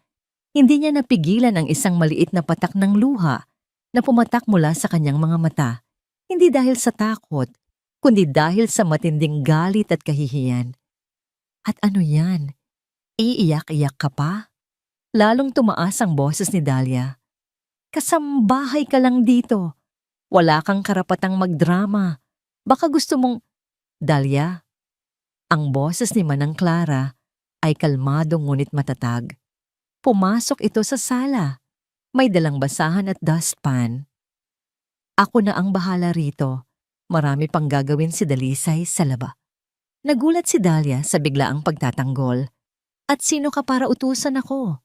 hindi niya napigilan ang isang maliit na patak ng luha na pumatak mula sa kanyang mga mata. Hindi dahil sa takot, kundi dahil sa matinding galit at kahihiyan. At ano yan? Iiyak-iyak ka pa? Lalong tumaas ang boses ni Dahlia. Kasambahay ka lang dito. Wala kang karapatang magdrama. Baka gusto mong... Dahlia, ang boses ni Manang Clara ay kalmado ngunit matatag. Pumasok ito sa sala. May dalang basahan at dustpan. Ako na ang bahala rito. Marami pang gagawin si Dalisay sa laba. Nagulat si Dahlia sa biglaang pagtatanggol. At sino ka para utusan ako?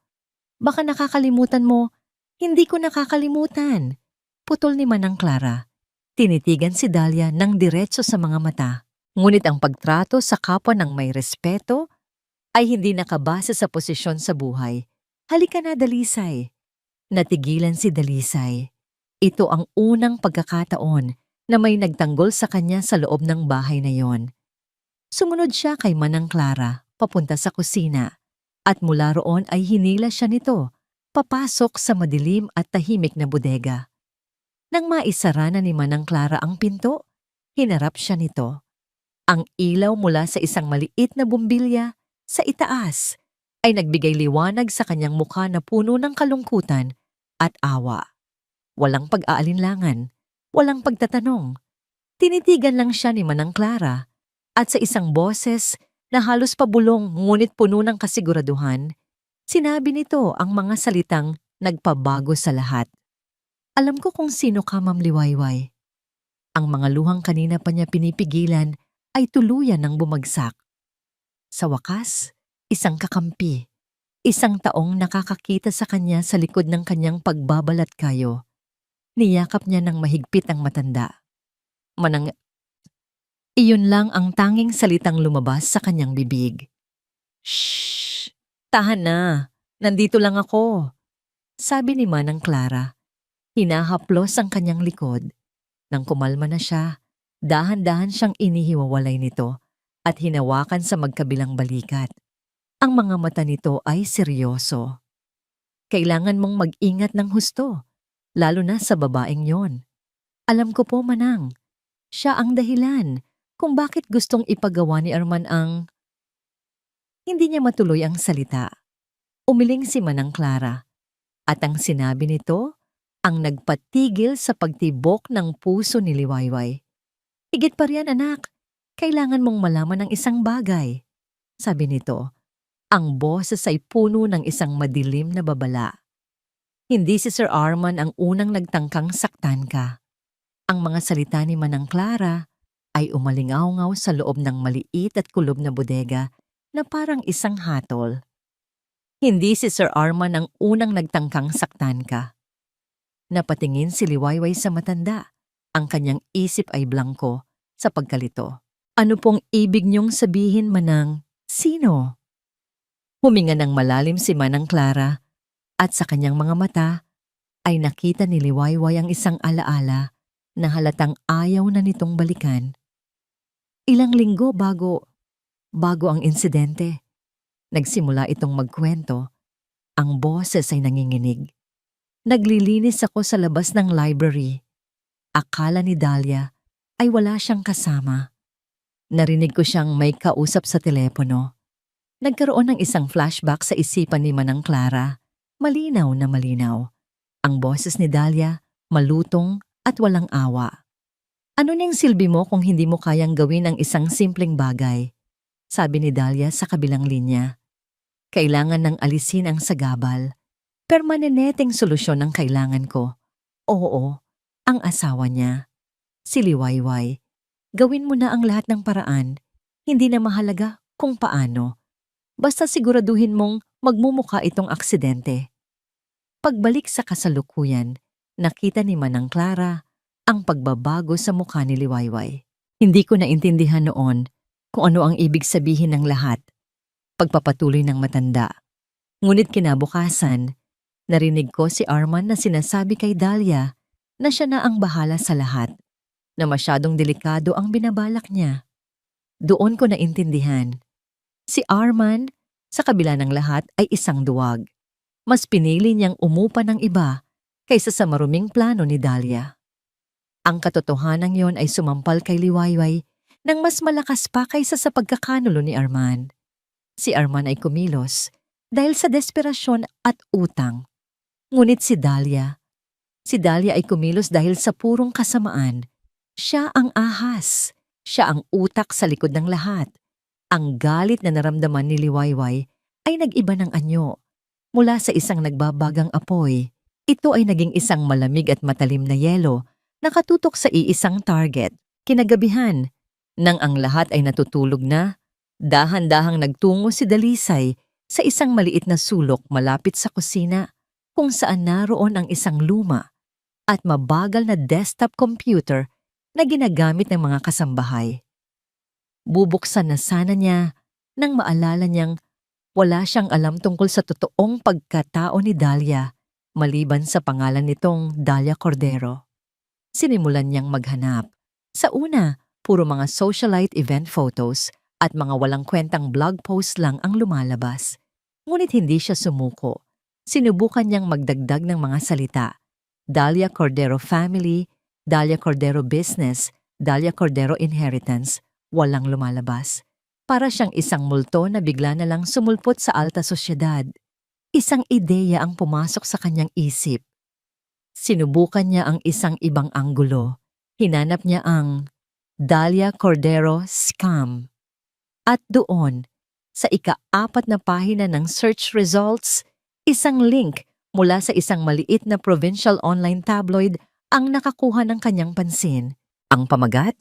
Baka nakakalimutan mo, hindi ko nakakalimutan. Putol ni Manang Clara. Tinitigan si Dahlia ng diretso sa mga mata. Ngunit ang pagtrato sa kapwa ng may respeto ay hindi nakabase sa posisyon sa buhay. Halika na, Dalisay. Natigilan si Dalisay. Ito ang unang pagkakataon na may nagtanggol sa kanya sa loob ng bahay na yon. Sumunod siya kay Manang Clara, papunta sa kusina, at mula roon ay hinila siya nito, papasok sa madilim at tahimik na bodega. Nang maisara na ni Manang Clara ang pinto, hinarap siya nito. Ang ilaw mula sa isang maliit na bumbilya sa itaas ay nagbigay liwanag sa kanyang mukha na puno ng kalungkutan at awa. Walang pag-aalinlangan, walang pagtatanong. Tinitigan lang siya ni Manang Clara at sa isang boses na halos pabulong ngunit puno ng kasiguraduhan, sinabi nito ang mga salitang nagpabago sa lahat. Alam ko kung sino ka, Ma'am Liwayway. Ang mga luhang kanina pa niya pinipigilan ay tuluyan ng bumagsak. Sa wakas, isang kakampi, isang taong nakakakita sa kanya sa likod ng kanyang pagbabalat kayo. Niyakap niya ng mahigpit ang matanda. Iyon lang ang tanging salitang lumabas sa kanyang bibig. Shh! Tahan na! Nandito lang ako! Sabi ni Manang Clara. Hinahaplos ang kanyang likod. Nang kumalma na siya, dahan-dahan siyang inihiwawalay nito at hinawakan sa magkabilang balikat. Ang mga mata nito ay seryoso. Kailangan mong mag-ingat ng husto, lalo na sa babaeng yon. Alam ko po, Manang, siya ang dahilan kung bakit gustong ipagawa ni Arman ang... Hindi niya matuloy ang salita. Umiling si Manang Clara at ang sinabi nito ang nagpatigil sa pagtibok ng puso ni Liwayway. Higit pa riyan, anak, kailangan mong malaman ng isang bagay. Sabi nito, ang boses ay puno ng isang madilim na babala. Hindi si Sir Arman ang unang nagtangkang saktan ka. Ang mga salita ni Manang Clara ay umalingaw-ngaw sa loob ng maliit at kulob na bodega na parang isang hatol. Hindi si Sir Arman ang unang nagtangkang saktan ka. Napatingin si Liwayway sa matanda. Ang kanyang isip ay blangko sa pagkalito. Ano pong ibig niyong sabihin, Manang? Sino? Huminga ng malalim si Manang Clara at sa kanyang mga mata ay nakita ni Liwayway ang isang alaala na halatang ayaw na nitong balikan. Ilang linggo bago ang insidente, nagsimula itong magkwento. Ang boses ay nanginginig. Naglilinis ako sa labas ng library. Akala ni Dahlia ay wala siyang kasama. Narinig ko siyang may kausap sa telepono. Nagkaroon ng isang flashback sa isipan ni Manang Clara. Malinaw na malinaw. Ang boses ni Dahlia, malutong at walang awa. Ano ning silbi mo kung hindi mo kayang gawin ang isang simpleng bagay? Sabi ni Dahlia sa kabilang linya. Kailangan ng alisin ang sagabal. Permanenteng solusyon ang kailangan ko. Oo, ang asawa niya. Si Liwayway. Gawin mo na ang lahat ng paraan. Hindi na mahalaga kung paano. Basta siguraduhin mong magmumukha itong aksidente. Pagbalik sa kasalukuyan, nakita ni Manang Clara ang pagbabago sa mukha ni Liwayway. Hindi ko naintindihan noon kung ano ang ibig sabihin ng lahat. Pagpapatuloy ng matanda. Ngunit kinabukasan, narinig ko si Arman na sinasabi kay Dahlia na siya na ang bahala sa lahat, na masyadong delikado ang binabalak niya. Doon ko naintindihan. Si Arman, sa kabila ng lahat, ay isang duwag. Mas pinili niyang umupa ng iba kaysa sa maruming plano ni Dahlia. Ang katotohanan yon ay sumampal kay Liwayway nang mas malakas pa kaysa sa pagkakanulo ni Arman. Si Arman ay kumilos dahil sa desperasyon at utang. Ngunit si Dahlia ay kumilos dahil sa purong kasamaan. Siya ang ahas. Siya ang utak sa likod ng lahat. Ang galit na naramdaman ni Liwayway ay nag-iba ng anyo. Mula sa isang nagbabagang apoy, ito ay naging isang malamig at matalim na yelo na katutok sa iisang target. Kinagabihan, nang ang lahat ay natutulog na, dahan-dahang nagtungo si Dalisay sa isang maliit na sulok malapit sa kusina kung saan naroon ang isang luma at mabagal na desktop computer na ginagamit ng mga kasambahay. Bubuksan na sana niya nang maalala niyang wala siyang alam tungkol sa totoong pagkatao ni Dahlia maliban sa pangalan nitong Dahlia Cordero. Sinimulan niyang maghanap. Sa una, puro mga socialite event photos at mga walang kwentang blog post lang ang lumalabas. Ngunit hindi siya sumuko. Sinubukan niyang magdagdag ng mga salita. Dahlia Cordero Family, Dahlia Cordero Business, Dahlia Cordero Inheritance, walang lumalabas. Para siyang isang multo na bigla na lang sumulpot sa alta sosyedad. Isang ideya ang pumasok sa kanyang isip. Sinubukan niya ang isang ibang anggulo. Hinanap niya ang Dahlia Cordero Scam. At doon, sa ika-4 na pahina ng search results, isang link mula sa isang maliit na provincial online tabloid ang nakakuha ng kanyang pansin. Ang pamagat?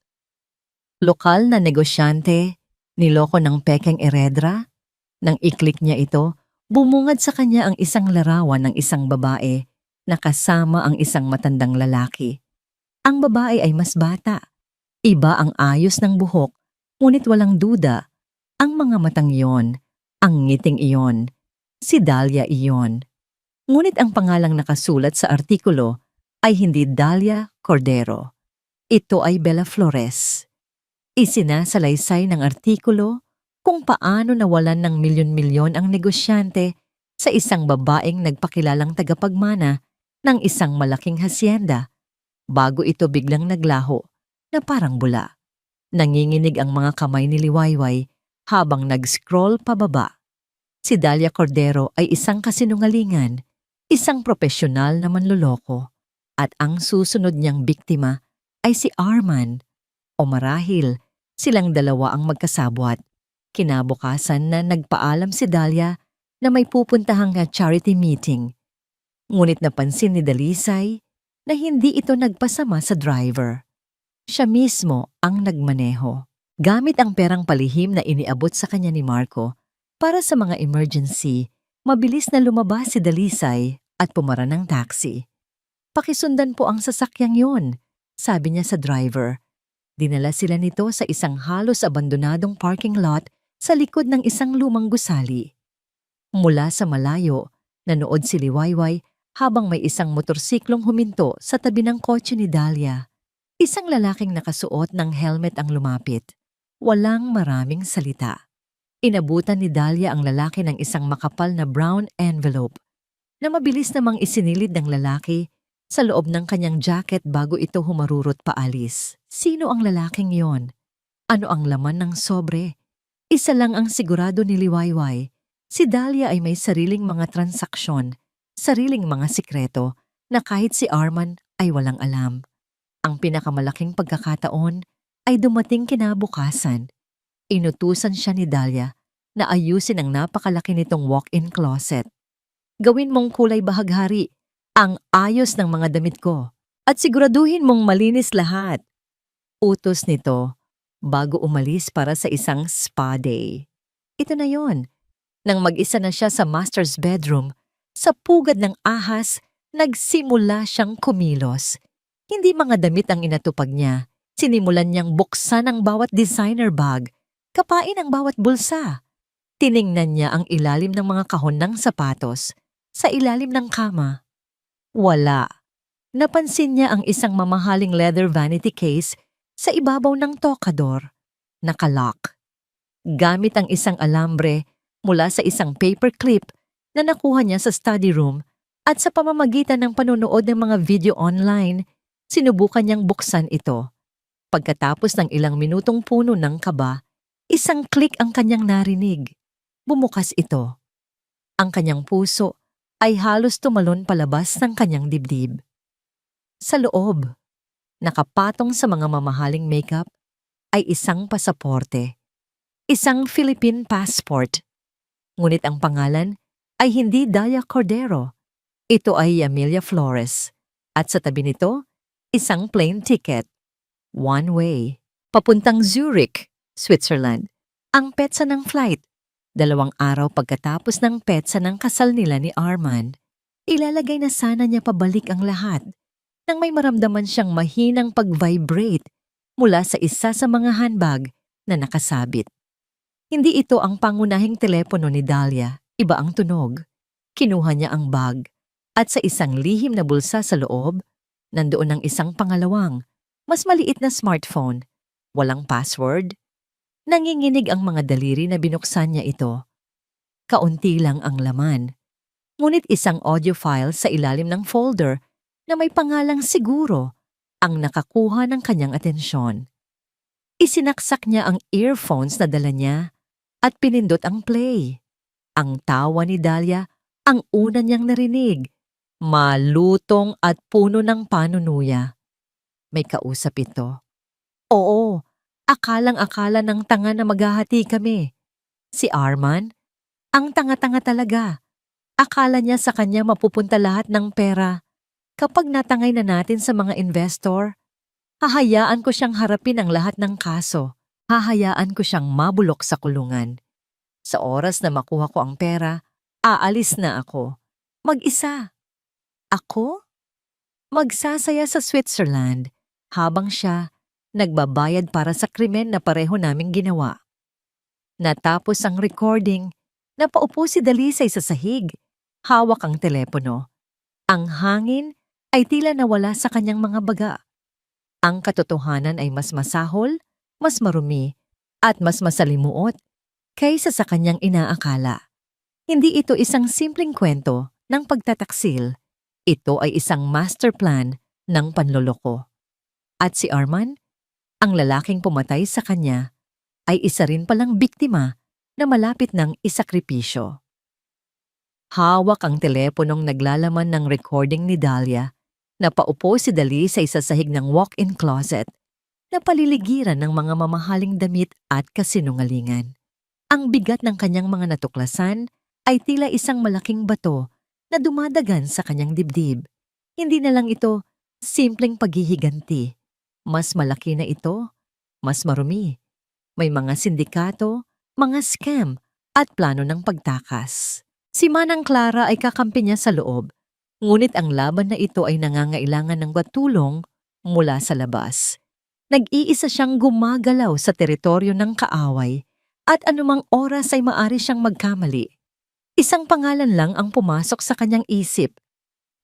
Lokal na negosyante, niloko ng pekeng eredra. Nang i-click niya ito, bumungad sa kanya ang isang larawan ng isang babae na kasama ang isang matandang lalaki. Ang babae ay mas bata. Iba ang ayos ng buhok, ngunit walang duda. Ang mga matang iyon, ang ngiting iyon, si Dahlia iyon. Ngunit ang pangalang nakasulat sa artikulo ay hindi Dahlia Cordero. Ito ay Bella Flores. Isinasalaysay ng artikulo kung paano nawalan ng milyon-milyon ang negosyante sa isang babaeng nagpakilalang tagapagmana ng isang malaking hasyenda bago ito biglang naglaho na parang bula. Nanginginig ang mga kamay ni Liwayway habang nag-scroll pababa. Si Dahlia Cordero ay isang kasinungalingan, isang profesional na manloloko, at ang susunod niyang biktima ay si Arman. O marahil, silang dalawa ang magkasabwat. Kinabukasan na nagpaalam si Dahlia na may pupuntahang charity meeting. Ngunit napansin ni Dalisay na hindi ito nagpasama sa driver. Siya mismo ang nagmaneho. Gamit ang perang palihim na iniabot sa kanya ni Marco para sa mga emergency, mabilis na lumabas si Dalisay at pumara ng taxi. "Pakisundan po ang sasakyang yon," sabi niya sa driver. Dinala sila nito sa isang halos abandonadong parking lot sa likod ng isang lumang gusali. Mula sa malayo, nanood si Liwayway habang may isang motorsiklong huminto sa tabi ng kotse ni Dahlia. Isang lalaking nakasuot ng helmet ang lumapit. Walang maraming salita. Inabutan ni Dahlia ang lalaki ng isang makapal na brown envelope na mabilis namang isinilid ng lalaki sa loob ng kanyang jacket bago ito humarurot paalis. Sino ang lalaking yon? Ano ang laman ng sobre? Isa lang ang sigurado ni Liwayway. Si Dahlia ay may sariling mga transaksyon, sariling mga sikreto na kahit si Arman ay walang alam. Ang pinakamalaking pagkakataon ay dumating kinabukasan. Inutusan siya ni Dahlia na ayusin ang napakalaki nitong walk-in closet. Gawin mong kulay bahaghari ang ayos ng mga damit ko at siguraduhin mong malinis lahat. Utos nito bago umalis para sa isang spa day. Ito na yon. Nang mag-isa na siya sa master's bedroom, sa pugad ng ahas, nagsimula siyang kumilos. Hindi mga damit ang inatupag niya. Sinimulan niyang buksan ang bawat designer bag, kapain ang bawat bulsa. Tiningnan niya ang ilalim ng mga kahon ng sapatos, sa ilalim ng kama. Wala. Napansin niya ang isang mamahaling leather vanity case sa ibabaw ng tokador. Nakalock. Gamit ang isang alambre mula sa isang paperclip na nakuha niya sa study room at sa pamamagitan ng panonood ng mga video online, sinubukan niyang buksan ito. Pagkatapos ng ilang minutong puno ng kaba, isang click ang kanyang narinig. Bumukas ito. Ang kanyang puso ay halos tumalon palabas ng kanyang dibdib. Sa loob, nakapatong sa mga mamahaling makeup, ay isang pasaporte. Isang Philippine passport. Ngunit ang pangalan ay hindi Dahlia Cordero. Ito ay Amelia Flores. At sa tabi nito, isang plane ticket. One way. Papuntang Zurich, Switzerland. Ang petsa ng flight. 2 araw pagkatapos ng petsa ng kasal nila ni Arman, ilalagay na sana niya pabalik ang lahat nang may maramdaman siyang mahinang pag-vibrate mula sa isa sa mga handbag na nakasabit. Hindi ito ang pangunahing telepono ni Dahlia, iba ang tunog. Kinuha niya ang bag at sa isang lihim na bulsa sa loob, nandoon ang isang pangalawang, mas maliit na smartphone. Walang password. Nanginginig ang mga daliri na binuksan niya ito. Kaunti lang ang laman. Ngunit isang audio file sa ilalim ng folder na may pangalang siguro ang nakakuha ng kanyang atensyon. Isinaksak niya ang earphones na dala niya at pinindot ang play. Ang tawa ni Dahlia ang una niyang narinig. Malutong at puno ng panunuya. May kausap ito. Oo, akalang-akala ng tanga na maghahati kami. Si Arman, ang tanga-tanga talaga. Akala niya sa kanya mapupunta lahat ng pera. Kapag natangay na natin sa mga investor, hahayaan ko siyang harapin ang lahat ng kaso. Hahayaan ko siyang mabulok sa kulungan. Sa oras na makuha ko ang pera, aalis na ako. Mag-isa. Ako? Magsasaya sa Switzerland habang siya nagbabayad para sa krimen na pareho naming ginawa. Natapos ang recording, napaupo si Dalisay sa sahig. Hawak ang telepono. Ang hangin ay tila nawala sa kanyang mga baga. Ang katotohanan ay mas masahol, mas marumi, at mas masalimuot kaysa sa kanyang inaakala. Hindi ito isang simpleng kwento ng pagtataksil. Ito ay isang master plan ng panloloko. At si Arman, ang lalaking pumatay sa kanya, ay isa rin palang biktima na malapit ng isakripisyo. Hawak ang teleponong naglalaman ng recording ni Dahlia. Napaupo si Dalisay sa sahig ng walk-in closet na paliligiran ng mga mamahaling damit at kasinungalingan. Ang bigat ng kanyang mga natuklasan ay tila isang malaking bato na dumadagan sa kanyang dibdib. Hindi na lang ito simpleng paghihiganti. Mas malaki na ito, mas marumi. May mga sindikato, mga scam, at plano ng pagtakas. Si Manang Clara ay kakampi niya sa loob, ngunit ang laban na ito ay nangangailangan ng tulong mula sa labas. Nag-iisa siyang gumagalaw sa teritoryo ng kaaway at anumang oras ay maari siyang magkamali. Isang pangalan lang ang pumasok sa kanyang isip,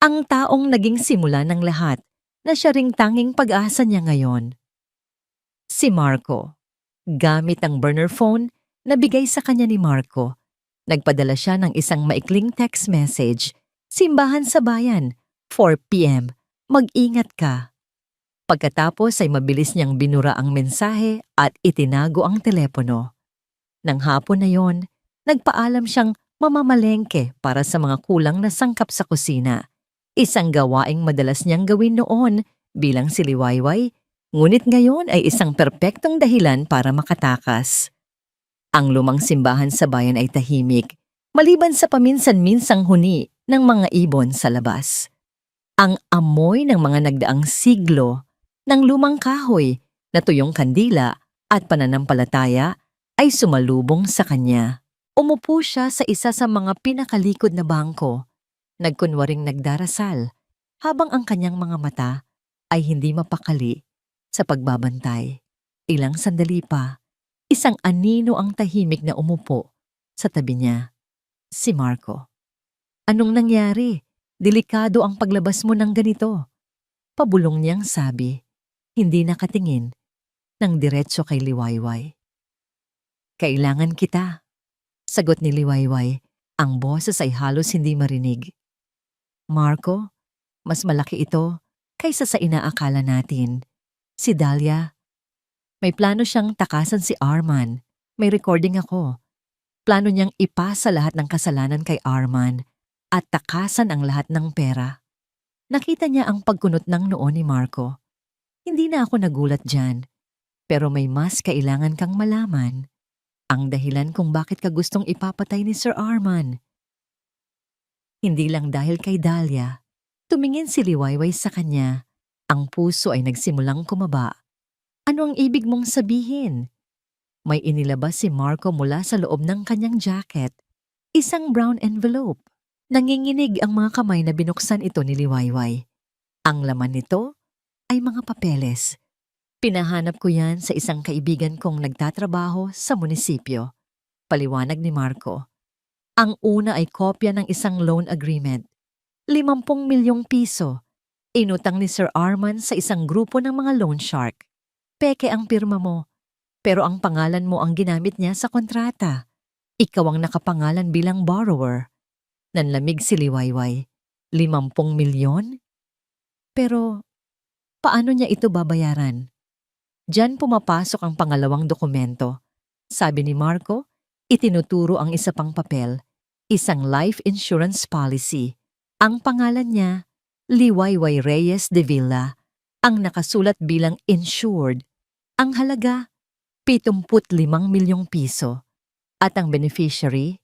ang taong naging simula ng lahat na siya ring tanging pag-asa niya ngayon. Si Marco. Gamit ang burner phone na bigay sa kanya ni Marco, nagpadala siya ng isang maikling text message, "Simbahan sa bayan, 4 p.m. Mag-ingat ka." Pagkatapos ay mabilis niyang binura ang mensahe at itinago ang telepono. Nang hapon na yon, nagpaalam siyang mamamalengke para sa mga kulang na sangkap sa kusina. Isang gawaing madalas niyang gawin noon bilang si Liwayway, ngunit ngayon ay isang perpektong dahilan para makatakas. Ang lumang simbahan sa bayan ay tahimik, maliban sa paminsan-minsang huni ng mga ibon sa labas. Ang amoy ng mga nagdaang siglo ng lumang kahoy na tuyong kandila at pananampalataya ay sumalubong sa kanya. Umupo siya sa isa sa mga pinakalikod na bangko, nagkunwaring nagdarasal, habang ang kanyang mga mata ay hindi mapakali sa pagbabantay. Ilang sandali pa, isang anino ang tahimik na umupo sa tabi niya, si Marco. Anong nangyari? Delikado ang paglabas mo ng ganito. Pabulong niyang sabi, hindi nakatingin ng diretso kay Liwayway. Kailangan kita, sagot ni Liwayway. Ang boses ay halos hindi marinig. Marco, mas malaki ito kaysa sa inaakala natin. Si Dahlia, may plano siyang takasan si Arman. May recording ako. Plano niyang ipasa lahat ng kasalanan kay Arman at takasan ang lahat ng pera. Nakita niya ang pagkunot ng noo ni Marco. Hindi na ako nagulat dyan, pero may mas kailangan kang malaman. Ang dahilan kung bakit ka gustong ipapatay ni Sir Arman. Hindi lang dahil kay Dahlia. Tumingin si Liwayway sa kanya. Ang puso ay nagsimulang kumaba. Ano ang ibig mong sabihin? May inilabas si Marco mula sa loob ng kanyang jacket. Isang brown envelope. Nanginginig ang mga kamay na binuksan ito ni Liwayway. Ang laman nito ay mga papeles. Pinahanap ko yan sa isang kaibigan kong nagtatrabaho sa munisipyo. Paliwanag ni Marco. Ang una ay kopya ng isang loan agreement. 50 milyong piso. Inutang ni Sir Arman sa isang grupo ng mga loan shark. Peke ang pirma mo, pero ang pangalan mo ang ginamit niya sa kontrata. Ikaw ang nakapangalan bilang borrower. Nanlamig si Liwayway. 50 milyon? Pero paano niya ito babayaran? Diyan pumapasok ang pangalawang dokumento. Sabi ni Marco, itinuturo ang isa pang papel, isang life insurance policy. Ang pangalan niya, Liwayway Reyes de Villa, ang nakasulat bilang insured. Ang halaga, 75 milyong piso. At ang beneficiary,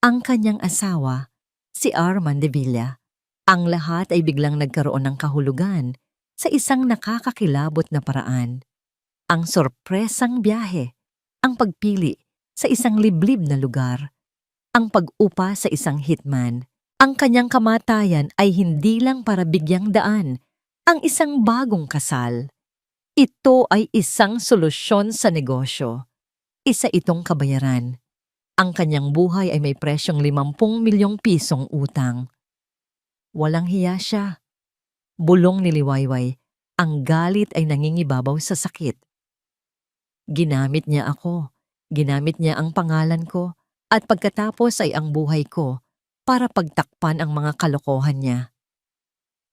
ang kanyang asawa, si Arman de Villa. Ang lahat ay biglang nagkaroon ng kahulugan sa isang nakakakilabot na paraan. Ang sorpresang biyahe, ang pagpili sa isang liblib na lugar, ang pag-upa sa isang hitman, ang kanyang kamatayan ay hindi lang para bigyang daan ang isang bagong kasal. Ito ay isang solusyon sa negosyo. Isa itong kabayaran. Ang kanyang buhay ay may presyong 50 milyong pisong utang. Walang hiya siya. Bulong ni Liwayway, ang galit ay nangingibabaw sa sakit. Ginamit niya ako, ginamit niya ang pangalan ko, at pagkatapos ay ang buhay ko para pagtakpan ang mga kalokohan niya.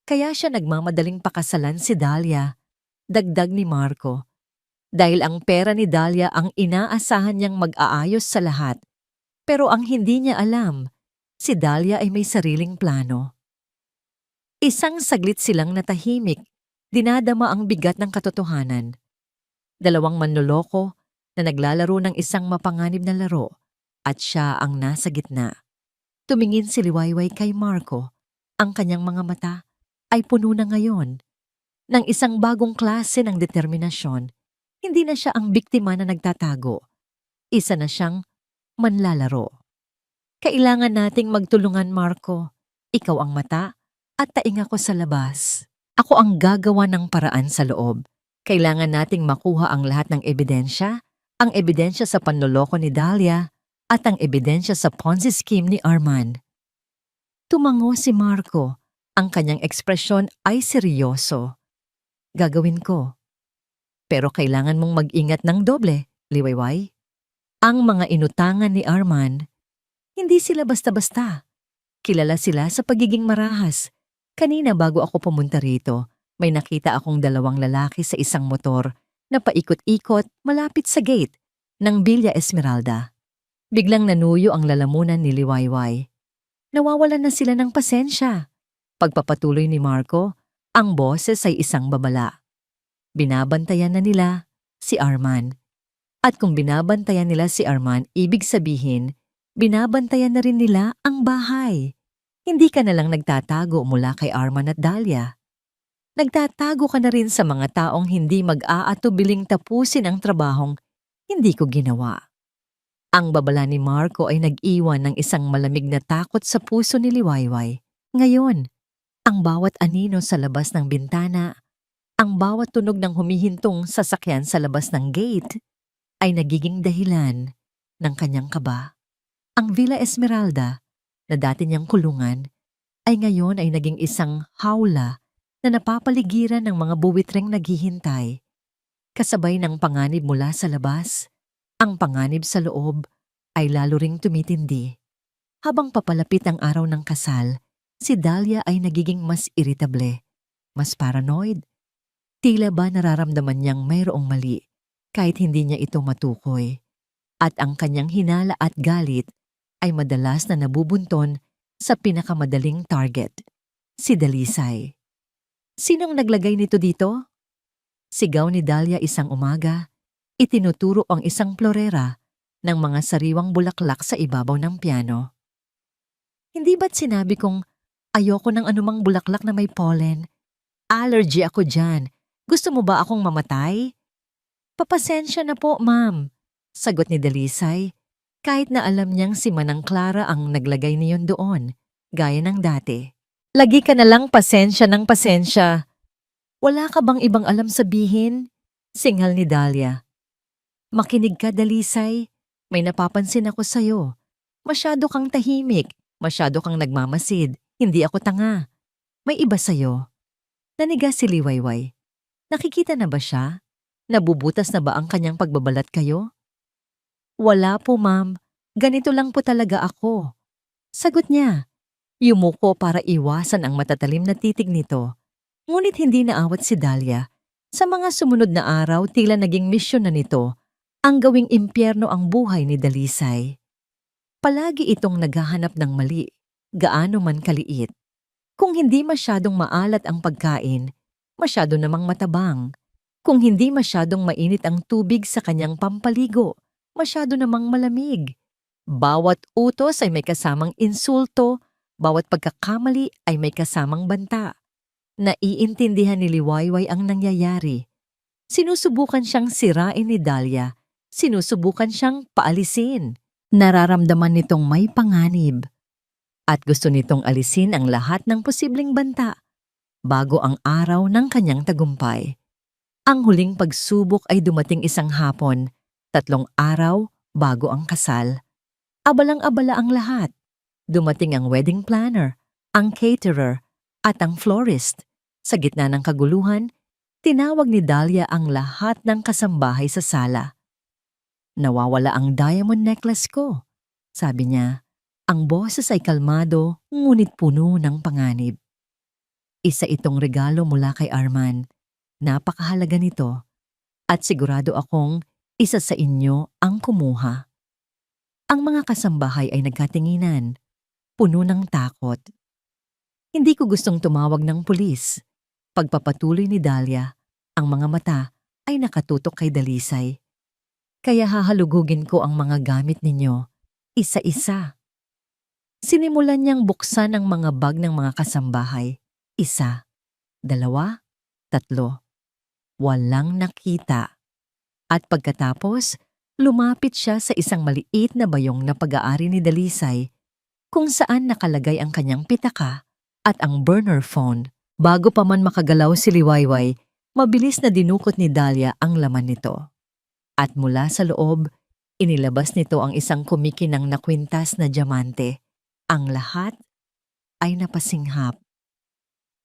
Kaya siya nagmamadaling pakasalan si Dahlia, dagdag ni Marco, dahil ang pera ni Dahlia ang inaasahan niyang mag-aayos sa lahat. Pero ang hindi niya alam, si Dahlia ay may sariling plano. Isang saglit silang natahimik, dinadama ang bigat ng katotohanan. Dalawang manloloko na naglalaro ng isang mapanganib na laro at siya ang nasa gitna. Tumingin si Liwayway kay Marco. Ang kanyang mga mata ay puno na ngayon ng isang bagong klase ng determinasyon. Hindi na siya ang biktima na nagtatago. Isa na siyang manlalaro. Kailangan nating magtulungan, Marco. Ikaw ang mata at taing ako sa labas. Ako ang gagawa ng paraan sa loob. Kailangan nating makuha ang lahat ng ebidensya, ang ebidensya sa panloloko ni Dahlia at ang ebidensya sa Ponzi scheme ni Arman. Tumango si Marco. Ang kanyang ekspresyon ay seryoso. Gagawin ko. Pero kailangan mong mag-ingat ng doble, Liwayway. Ang mga inutangan ni Arman, hindi sila basta-basta. Kilala sila sa pagiging marahas. Kanina bago ako pumunta rito, may nakita akong dalawang lalaki sa isang motor na paikot-ikot malapit sa gate ng Villa Esmeralda. Biglang nanuyo ang lalamunan ni Liwayway. Nawawalan na sila ng pasensya. Pagpapatuloy ni Marco, Ang boses ay isang babala. Binabantayan na nila si Arman. At kung binabantayan nila si Arman, ibig sabihin, binabantayan na rin nila ang bahay. Hindi ka na lang nagtatago mula kay Arman at Dahlia. Nagtatago ka na rin sa mga taong hindi mag-aatubiling tapusin ang trabahong hindi ko ginawa. Ang babala ni Marco ay nag-iwan ng isang malamig na takot sa puso ni Liwayway. Ngayon, ang bawat anino sa labas ng bintana, ang bawat tunog ng humihintong sasakyan sa labas ng gate, ay nagiging dahilan ng kanyang kaba. Ang Villa Esmeralda, na dati niyang kulungan, ay ngayon ay naging isang hawla na napapaligiran ng mga buwitreng naghihintay. Kasabay ng panganib mula sa labas, ang panganib sa loob ay lalo ring tumitindi. Habang papalapit ang araw ng kasal, si Dahlia ay nagiging mas iritable, mas paranoid. Tila ba nararamdaman niyang mayroong mali kahit hindi niya ito matukoy. At ang kanyang hinala at galit ay madalas na nabubunton sa pinakamadaling target, si Dalisay. Sinong naglagay nito dito? Sigaw ni Dahlia isang umaga, itinuturo ang isang florera ng mga sariwang bulaklak sa ibabaw ng piano. Hindi ba't sinabi kong ayoko ng anumang bulaklak na may pollen? Allergy ako dyan. Gusto mo ba akong mamatay? Papasensya na po, ma'am, sagot ni Dalisay, kahit na alam niyang si Manang Clara ang naglagay niyon doon, gaya ng dati. Lagi ka na lang pasensya ng pasensya. Wala ka bang ibang alam sabihin? Singhal ni Dahlia. Makinig ka, Dalisay. May napapansin ako sa'yo. Masyado kang tahimik, masyado kang nagmamasid. Hindi ako tanga. May iba sa'yo. Naniga si Liwayway. Nakikita na ba siya? Nabubutas na ba ang kanyang pagbabalat kayo? Wala po, ma'am. Ganito lang po talaga ako. Sagot niya. Yumuko para iwasan ang matatalim na titig nito. Ngunit hindi naawat si Dahlia. Sa mga sumunod na araw, tila naging misyon na nito ang gawing impyerno ang buhay ni Dalisay. Palagi itong naghahanap ng mali, gaano man kaliit. Kung hindi masyadong maalat ang pagkain, masyado namang matabang. Kung hindi masyadong mainit ang tubig sa kanyang pampaligo, masyado namang malamig. Bawat utos ay may kasamang insulto, bawat pagkakamali ay may kasamang banta. Naiintindihan ni Liwayway ang nangyayari. Sinusubukan siyang sirain ni Dahlia. Sinusubukan siyang paalisin. Nararamdaman nitong may panganib. At gusto nitong alisin ang lahat ng posibleng banta bago ang araw ng kanyang tagumpay. Ang huling pagsubok ay dumating isang hapon, 3 araw bago ang kasal. Abalang-abala ang lahat. Dumating ang wedding planner, ang caterer, at ang florist. Sa gitna ng kaguluhan, tinawag ni Dahlia ang lahat ng kasambahay sa sala. Nawawala ang diamond necklace ko, sabi niya. Ang boses ay kalmado, ngunit puno ng panganib. Isa itong regalo mula kay Arman. Napakahalaga nito, at sigurado akong isa sa inyo ang kumuha. Ang mga kasambahay ay nagkatinginan, puno ng takot. Hindi ko gustong tumawag ng pulis. Pagpapatuloy ni Dahlia, ang mga mata ay nakatutok kay Dalisay. Kaya hahalugugin ko ang mga gamit ninyo, isa-isa. Sinimulan niyang buksan ang mga bag ng mga kasambahay. 1, 2, 3. Walang nakita. At pagkatapos, lumapit siya sa isang maliit na bayong na pag-aari ni Dalisay kung saan nakalagay ang kanyang pitaka at ang burner phone. Bago pa man makagalaw si Liwayway, mabilis na dinukot ni Dahlia ang laman nito. At mula sa loob, inilabas nito ang isang kumikinang na kwintas na diamante. Ang lahat ay napasinghap.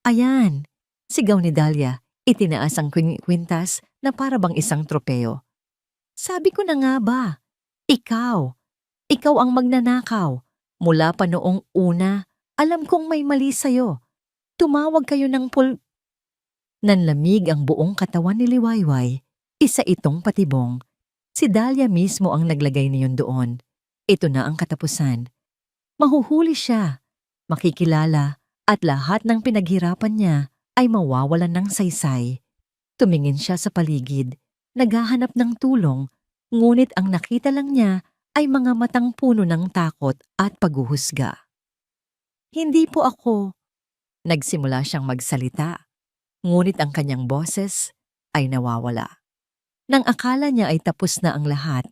Ayan, sigaw ni Dahlia, itinaas ang kwintas na para bang isang tropeo. Sabi ko na nga ba, ikaw ang magnanakaw. Mula pa noong una, alam kong may mali sa'yo. Tumawag kayo ng Nanlamig ang buong katawan ni Liwayway. Isa itong patibong. Si Dahlia mismo ang naglagay niyon doon. Ito na ang katapusan. Mahuhuli siya, makikilala, at lahat ng pinaghirapan niya ay mawawalan ng saysay. Tumingin siya sa paligid, naghahanap ng tulong, ngunit ang nakita lang niya ay mga matang puno ng takot at paghuhusga. Hindi po ako. Nagsimula siyang magsalita, ngunit ang kanyang boses ay nawawala. Nang akala niya ay tapos na ang lahat,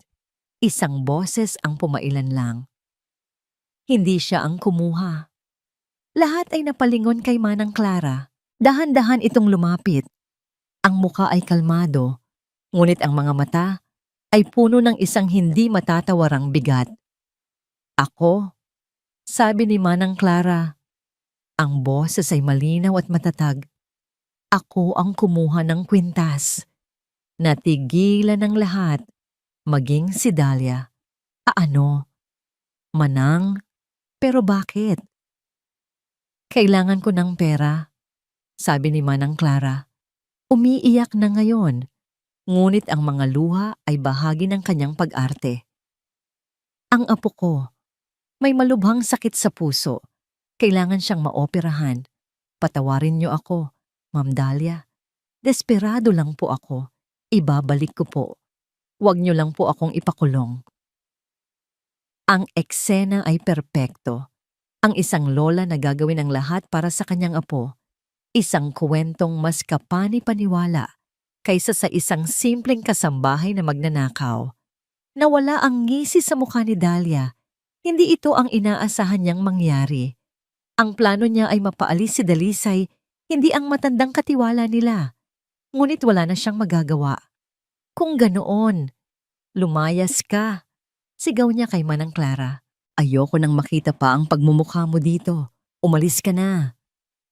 isang boses ang pumailan lang. Hindi siya ang kumuha. Lahat ay napalingon kay Manang Clara. Dahan-dahan itong lumapit. Ang muka ay kalmado, ngunit ang mga mata ay puno ng isang hindi matatawarang bigat. Ako, sabi ni Manang Clara. Ang boses ay malinaw at matatag. Ako ang kumuha ng kwintas. Natigilan ng lahat, maging si Dahlia. Ano? Manang? Pero bakit? Kailangan ko ng pera, sabi ni Manang Clara. Umiiyak na ngayon, ngunit ang mga luha ay bahagi ng kanyang pag-arte. Ang apo ko, may malubhang sakit sa puso. Kailangan siyang maoperahan. Patawarin niyo ako, Ma'am Dahlia. Desperado lang po ako. Ibabalik ko po. Huwag niyo lang po akong ipakulong. Ang eksena ay perpekto. Ang isang lola na gagawin ang lahat para sa kanyang apo. Isang kwentong mas kapani-paniwala kaysa sa isang simpleng kasambahay na magnanakaw. Nawala ang ngisi sa mukha ni Dahlia. Hindi ito ang inaasahan niyang mangyari. Ang plano niya ay mapaalis si Dalisay, hindi ang matandang katiwala nila. Ngunit wala na siyang magagawa. Kung ganoon, lumayas ka. Sigaw niya kay Manang Clara. Ayoko nang makita pa ang pagmumukha mo dito. Umalis ka na.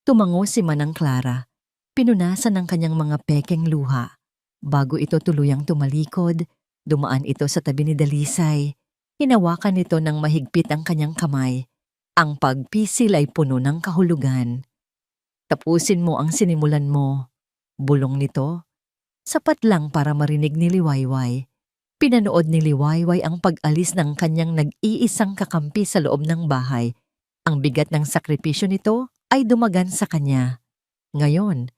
Tumango si Manang Clara. Pinunasan ng kanyang mga pekeng luha. Bago ito tuluyang tumalikod, dumaan ito sa tabi ni Dalisay. Hinawakan nito ng mahigpit ang kanyang kamay. Ang pagpisil ay puno ng kahulugan. Tapusin mo ang sinimulan mo. Bulong nito. Sapat lang para marinig ni Liwayway. Pinanood ni Liwayway ang pag-alis ng kanyang nag-iisang kakampi sa loob ng bahay. Ang bigat ng sakripisyo nito ay dumagan sa kanya. Ngayon,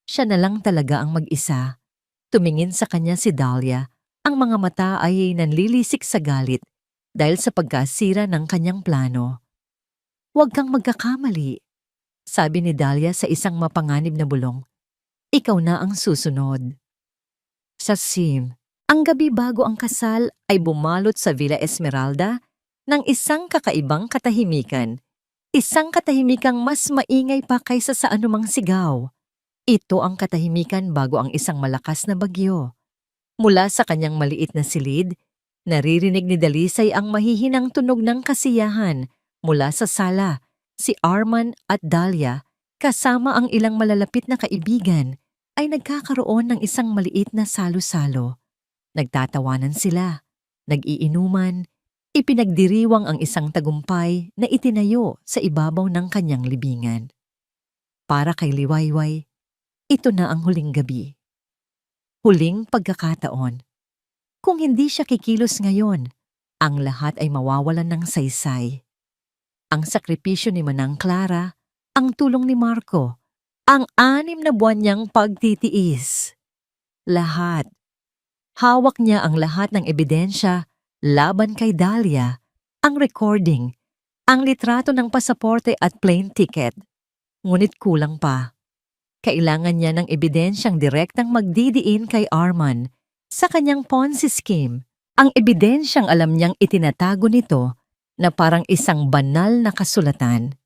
siya na lang talaga ang mag-isa. Tumingin sa kanya si Dahlia. Ang mga mata ay nanlilisik sa galit dahil sa pagkasira ng kanyang plano. Huwag kang magkakamali, sabi ni Dahlia sa isang mapanganib na bulong. Ikaw na ang susunod. Sa Sim, ang gabi bago ang kasal ay bumalot sa Villa Esmeralda ng isang kakaibang katahimikan. Isang katahimikang mas maingay pa kaysa sa anumang sigaw. Ito ang katahimikan bago ang isang malakas na bagyo. Mula sa kanyang maliit na silid, naririnig ni Dalisay ang mahihinang tunog ng kasiyahan mula sa sala. Si Arman at Dahlia, kasama ang ilang malalapit na kaibigan, ay nagkakaroon ng isang maliit na salo-salo. Nagtatawanan sila, nag-iinuman, ipinagdiriwang ang isang tagumpay na itinayo sa ibabaw ng kanyang libingan. Para kay Liwayway, ito na ang huling gabi. Huling pagkakataon. Kung hindi siya kikilos ngayon, ang lahat ay mawawalan ng saysay. Ang sakripisyo ni Manang Clara, ang tulong ni Marco, ang 6 na buwan niyang pagtitiis. Lahat. Hawak niya ang lahat ng ebidensya laban kay Dahlia, ang recording, ang litrato ng pasaporte at plane ticket. Ngunit kulang pa. Kailangan niya ng ebidensyang direktang magdidiin kay Arman sa kanyang Ponzi scheme. Ang ebidensyang alam niyang itinatago nito na parang isang banal na kasulatan.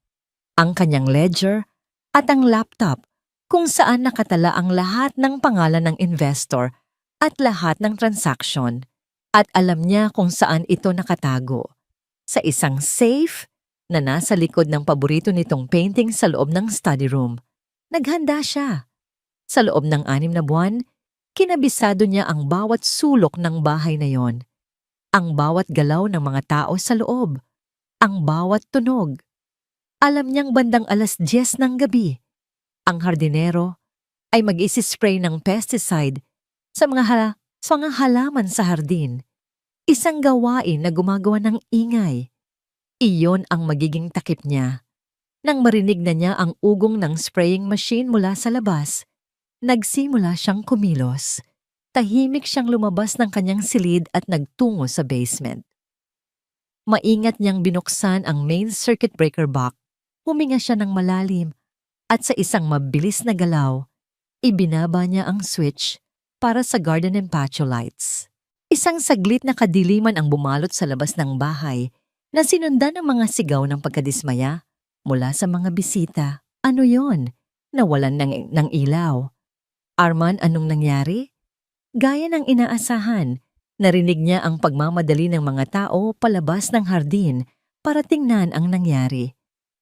Ang kanyang ledger at ang laptop kung saan nakatala ang lahat ng pangalan ng investor at lahat ng transaksyon. At alam niya kung saan ito nakatago. Sa isang safe na nasa likod ng paborito nitong painting sa loob ng study room. Naghanda siya. Sa loob ng 6 na buwan, kinabisado niya ang bawat sulok ng bahay na yon. Ang bawat galaw ng mga tao sa loob. Ang bawat tunog. Alam niyang bandang 10:00 ng gabi, ang hardinero ay mag-isispray ng pesticide sa mga halaman sa hardin. Isang gawain na gumagawa ng ingay. Iyon ang magiging takip niya. Nang marinig na niya ang ugong ng spraying machine mula sa labas, nagsimula siyang kumilos. Tahimik siyang lumabas ng kanyang silid at nagtungo sa basement. Maingat niyang binuksan ang main circuit breaker box. Huminga siya ng malalim at sa isang mabilis na galaw, ibinaba niya ang switch para sa garden and patio lights. Isang saglit na kadiliman ang bumalot sa labas ng bahay na sinundan ng mga sigaw ng pagkadismaya mula sa mga bisita. Ano yon? Nawalan ng ilaw. Arman, anong nangyari? Gaya ng inaasahan, narinig niya ang pagmamadali ng mga tao palabas ng hardin para tingnan ang nangyari.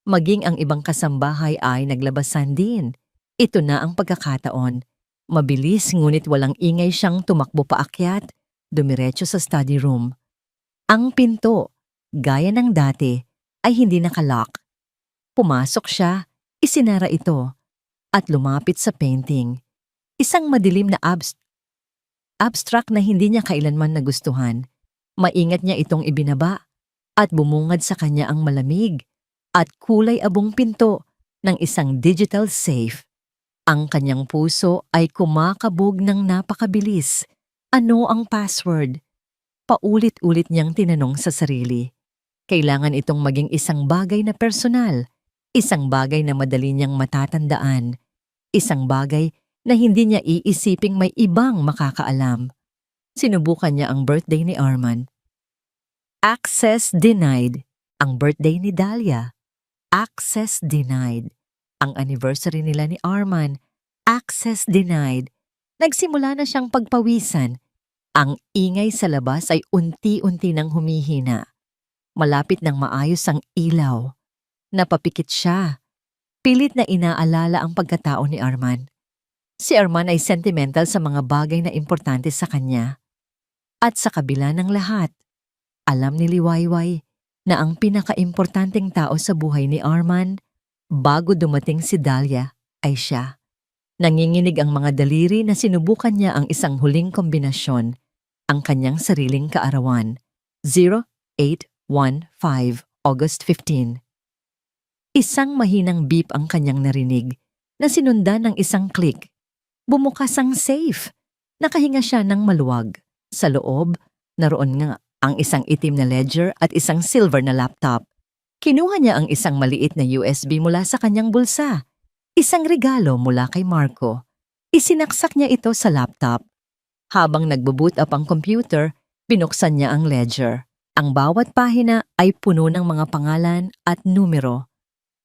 Maging ang ibang kasambahay ay naglabasan din. Ito na ang pagkakataon. Mabilis ngunit walang ingay siyang tumakbo paakyat, dumiretso sa study room. Ang pinto, gaya ng dati, ay hindi nakalock. Pumasok siya, isinara ito, at lumapit sa painting. Isang madilim na abstract na hindi niya kailanman nagustuhan. Maingat niya itong ibinaba at bumungad sa kanya ang malamig at kulay abong pinto ng isang digital safe. Ang kanyang puso ay kumakabog ng napakabilis. Ano ang password? Paulit-ulit niyang tinanong sa sarili. Kailangan itong maging isang bagay na personal, isang bagay na madali niyang matatandaan, isang bagay na hindi niya iisiping may ibang makakaalam. Sinubukan niya ang birthday ni Arman. Access denied. Ang birthday ni Dahlia. Access denied. Ang anniversary nila ni Arman. Access denied. Nagsimula na siyang pagpawisan. Ang ingay sa labas ay unti-unti nang humihina. Malapit ng maayos ang ilaw. Napapikit siya. Pilit na inaalala ang pagkatao ni Arman. Si Arman ay sentimental sa mga bagay na importante sa kanya. At sa kabila ng lahat, alam ni Liwayway na ang pinakaimportanteng tao sa buhay ni Arman bago dumating si Dahlia ay siya. Nanginginig ang mga daliri na sinubukan niya ang isang huling kombinasyon, ang kanyang sariling kaarawan. 0815 August 15. Isang mahinang beep ang kanyang narinig na sinundan ng isang click. Bumukas ang safe. Nakahinga siya ng maluwag. Sa loob, naroon nga ang isang itim na ledger at isang silver na laptop. Kinuha niya ang isang maliit na USB mula sa kanyang bulsa. Isang regalo mula kay Marco. Isinaksak niya ito sa laptop. Habang nagbo-boot up ang computer, binuksan niya ang ledger. Ang bawat pahina ay puno ng mga pangalan at numero.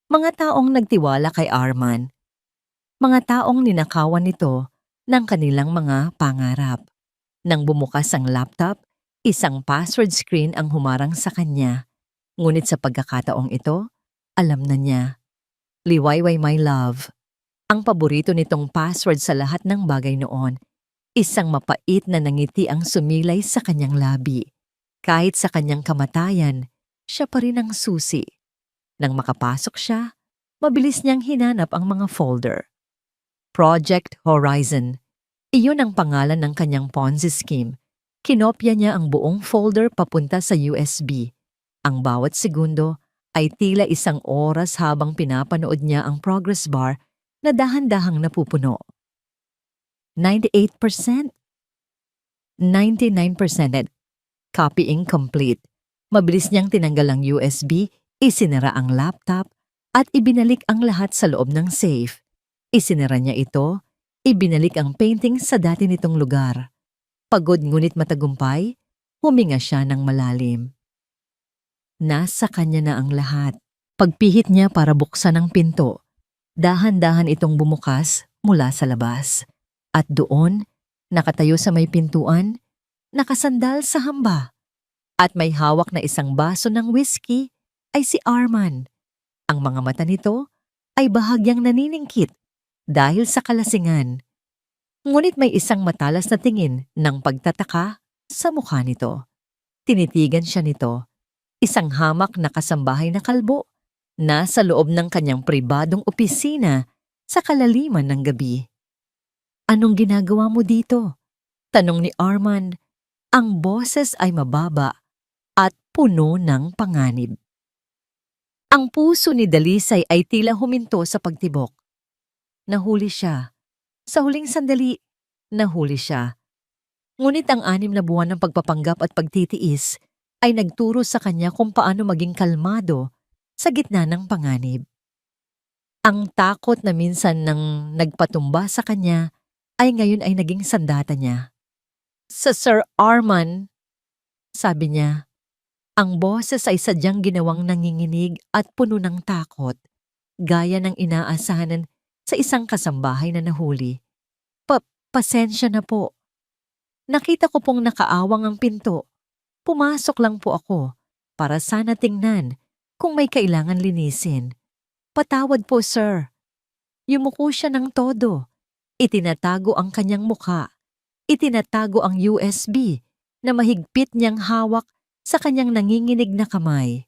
Mga taong nagtiwala kay Arman. Mga taong ninakawan nito ng kanilang mga pangarap. Nang bumukas ang laptop, isang password screen ang humarang sa kanya. Ngunit sa pagkakataong ito, alam na niya. Liwayway my love. Ang paborito nitong password sa lahat ng bagay noon. Isang mapait na nangiti ang sumilay sa kanyang labi. Kahit sa kanyang kamatayan, siya pa rin ang susi. Nang makapasok siya, mabilis niyang hinanap ang mga folder. Project Horizon. Iyon ang pangalan ng kanyang Ponzi scheme. Kinopya niya ang buong folder papunta sa USB. Ang bawat segundo ay tila isang oras habang pinapanood niya ang progress bar na dahan-dahang napupuno. 98%. 99%. Copying complete. Mabilis niyang tinanggal ang USB, isinara ang laptop, at ibinalik ang lahat sa loob ng safe. Isinara niya ito, ibinalik ang painting sa dati nitong lugar. Pagod ngunit matagumpay, huminga siya ng malalim. Nasa kanya na ang lahat. Pagpihit niya para buksan ang pinto, dahan-dahan itong bumukas mula sa labas. At doon, nakatayo sa may pintuan, nakasandal sa hamba. At may hawak na isang baso ng whiskey ay si Arman. Ang mga mata nito ay bahagyang naniningkit dahil sa kalasingan. Ngunit may isang matalas na tingin ng pagtataka sa mukha nito. Tinitigan siya nito. Isang hamak na kasambahay na kalbo, nasa loob ng kanyang pribadong opisina sa kalaliman ng gabi. Anong ginagawa mo dito? Tanong ni Arman. Ang boses ay mababa at puno ng panganib. Ang puso ni Dalisay ay tila huminto sa pagtibok. Nahuli siya. Sa huling sandali, nahuli siya. Ngunit ang 6 na buwan ng pagpapanggap at pagtitiis ay nagturo sa kanya kung paano maging kalmado sa gitna ng panganib. Ang takot na minsan nang nagpatumba sa kanya ay ngayon ay naging sandata niya. Sa Sir Arman, sabi niya, ang boses ay sadyang ginawang nanginginig at puno ng takot, gaya ng inaasahan sa isang kasambahay na nahuli. Pasensya na po. Nakita ko pong nakaawang ang pinto. Pumasok lang po ako para sana tingnan kung may kailangan linisin. Patawad po, sir. Yumuko siya ng todo. Itinatago ang kanyang mukha. Itinatago ang USB na mahigpit niyang hawak sa kanyang nanginginig na kamay.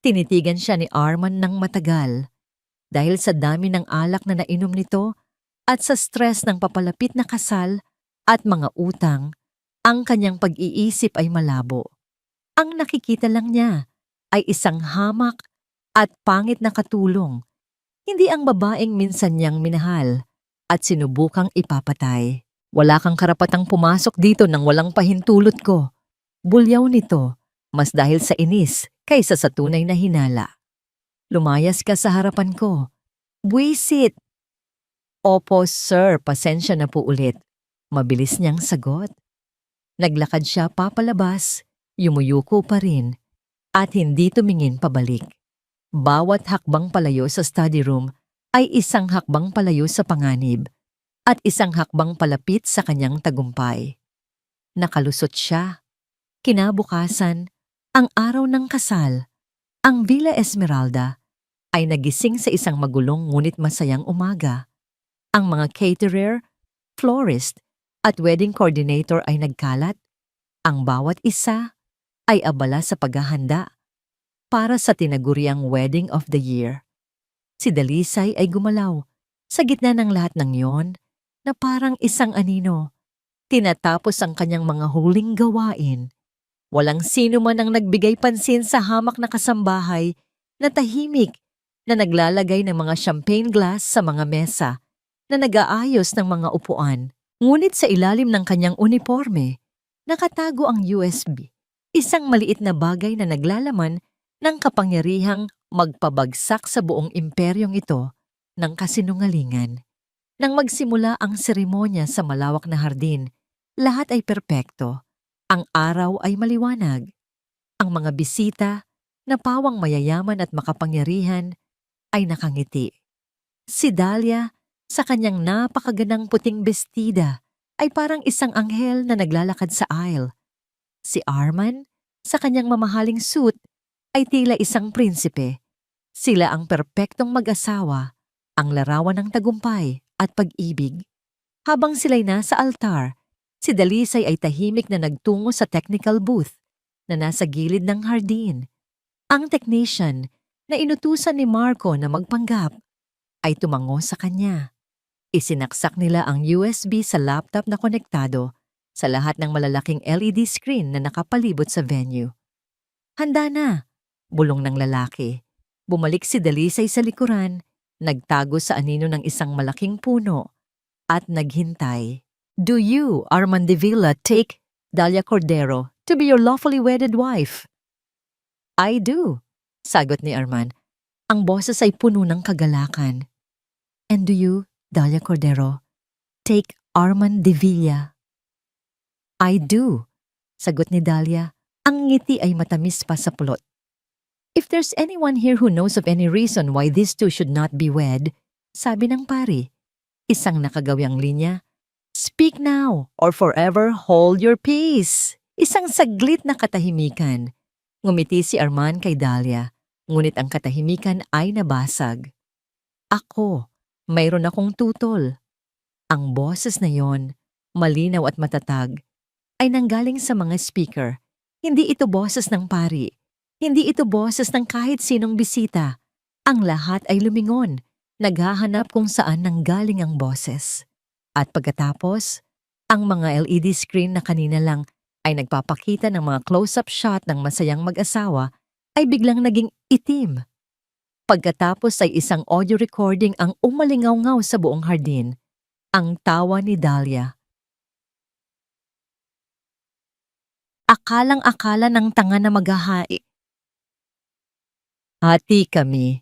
Tinitigan siya ni Arman ng matagal. Dahil sa dami ng alak na nainom nito at sa stress ng papalapit na kasal at mga utang, ang kanyang pag-iisip ay malabo. Ang nakikita lang niya ay isang hamak at pangit na katulong, hindi ang babaeng minsan niyang minahal at sinubukang ipapatay. Wala kang karapatang pumasok dito nang walang pahintulot ko. Bulyaw nito, mas dahil sa inis kaysa sa tunay na hinala. Lumayas ka sa harapan ko. Buwisit! Opo, sir, pasensya na po ulit. Mabilis niyang sagot. Naglakad siya papalabas, yumuyuko pa rin, at hindi tumingin pabalik. Bawat hakbang palayo sa study room ay isang hakbang palayo sa panganib at isang hakbang palapit sa kanyang tagumpay. Nakalusot siya. Kinabukasan, ang araw ng kasal, ang Villa Esmeralda ay nagising sa isang magulong ngunit masayang umaga. Ang mga caterer, florist, at wedding coordinator ay nagkalat. Ang bawat isa ay abala sa paghahanda para sa tinaguriang Wedding of the Year. Si Dalisay ay gumalaw sa gitna ng lahat ng yon na parang isang anino. Tinatapos ang kanyang mga huling gawain. Walang sino man ang nagbigay pansin sa hamak na kasambahay na tahimik na naglalagay ng mga champagne glass sa mga mesa na nag-aayos ng mga upuan. Ngunit sa ilalim ng kanyang uniforme, nakatago ang USB, isang maliit na bagay na naglalaman ng kapangyarihang magpabagsak sa buong imperyong ito ng kasinungalingan. Nang magsimula ang seremonya sa malawak na hardin, lahat ay perpekto. Ang araw ay maliwanag. Ang mga bisita, na pawang mayayaman at makapangyarihan, ay nakangiti. Si Dahlia, sa kanyang napakagandang puting bestida, ay parang isang anghel na naglalakad sa aisle. Si Arman, sa kanyang mamahaling suit, ay tila isang prinsipe. Sila ang perpektong mag-asawa, ang larawan ng tagumpay at pag-ibig. Habang sila'y nasa altar, si Dalisay ay tahimik na nagtungo sa technical booth na nasa gilid ng hardin. Ang technician na inutusan ni Marco na magpanggap ay tumango sa kanya. Isinaksak nila ang USB sa laptop na konektado sa lahat ng malalaking LED screen na nakapalibot sa venue. Handa na, bulong ng lalaki. Bumalik si Dalisay sa likuran, nagtago sa anino ng isang malaking puno, at naghintay. Do you, Arman de Villa, take Dahlia Cordero to be your lawfully wedded wife? I do, sagot ni Arman. Ang boses ay puno ng kagalakan. And do you, Dahlia Cordero, take Arman de Villa? I do, sagot ni Dahlia. Ang ngiti ay matamis pa sa pulot. If there's anyone here who knows of any reason why these two should not be wed, sabi ng pari, isang nakagawyang linya, speak now or forever hold your peace. Isang saglit na katahimikan. Ngumiti si Arman kay Dahlia, ngunit ang katahimikan ay nabasag. Ako, mayroon akong tutol. Ang boses na yon, malinaw at matatag, ay nanggaling sa mga speaker. Hindi ito boses ng pari. Hindi ito boses ng kahit sinong bisita. Ang lahat ay lumingon, naghahanap kung saan nanggaling ang boses. At pagkatapos, ang mga LED screen na kanina lang ay nagpapakita ng mga close-up shot ng masayang mag-asawa ay biglang naging itim. Pagkatapos ay isang audio recording ang umalingaw-ngaw sa buong hardin. Ang tawa ni Dahlia. Akalang-akala ng tanga na maghahai. Hati kami.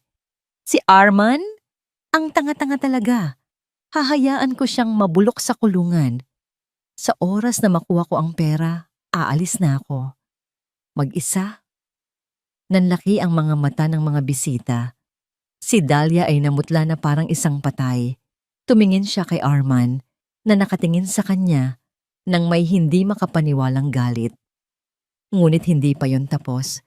Si Arman? Ang tanga-tanga talaga. Hahayaan ko siyang mabulok sa kulungan. Sa oras na makuha ko ang pera, aalis na ako. Mag-isa. Nanlaki ang mga mata ng mga bisita. Si Dahlia ay namutla na parang isang patay. Tumingin siya kay Arman na nakatingin sa kanya nang may hindi makapaniwalang galit. Ngunit hindi pa yon tapos.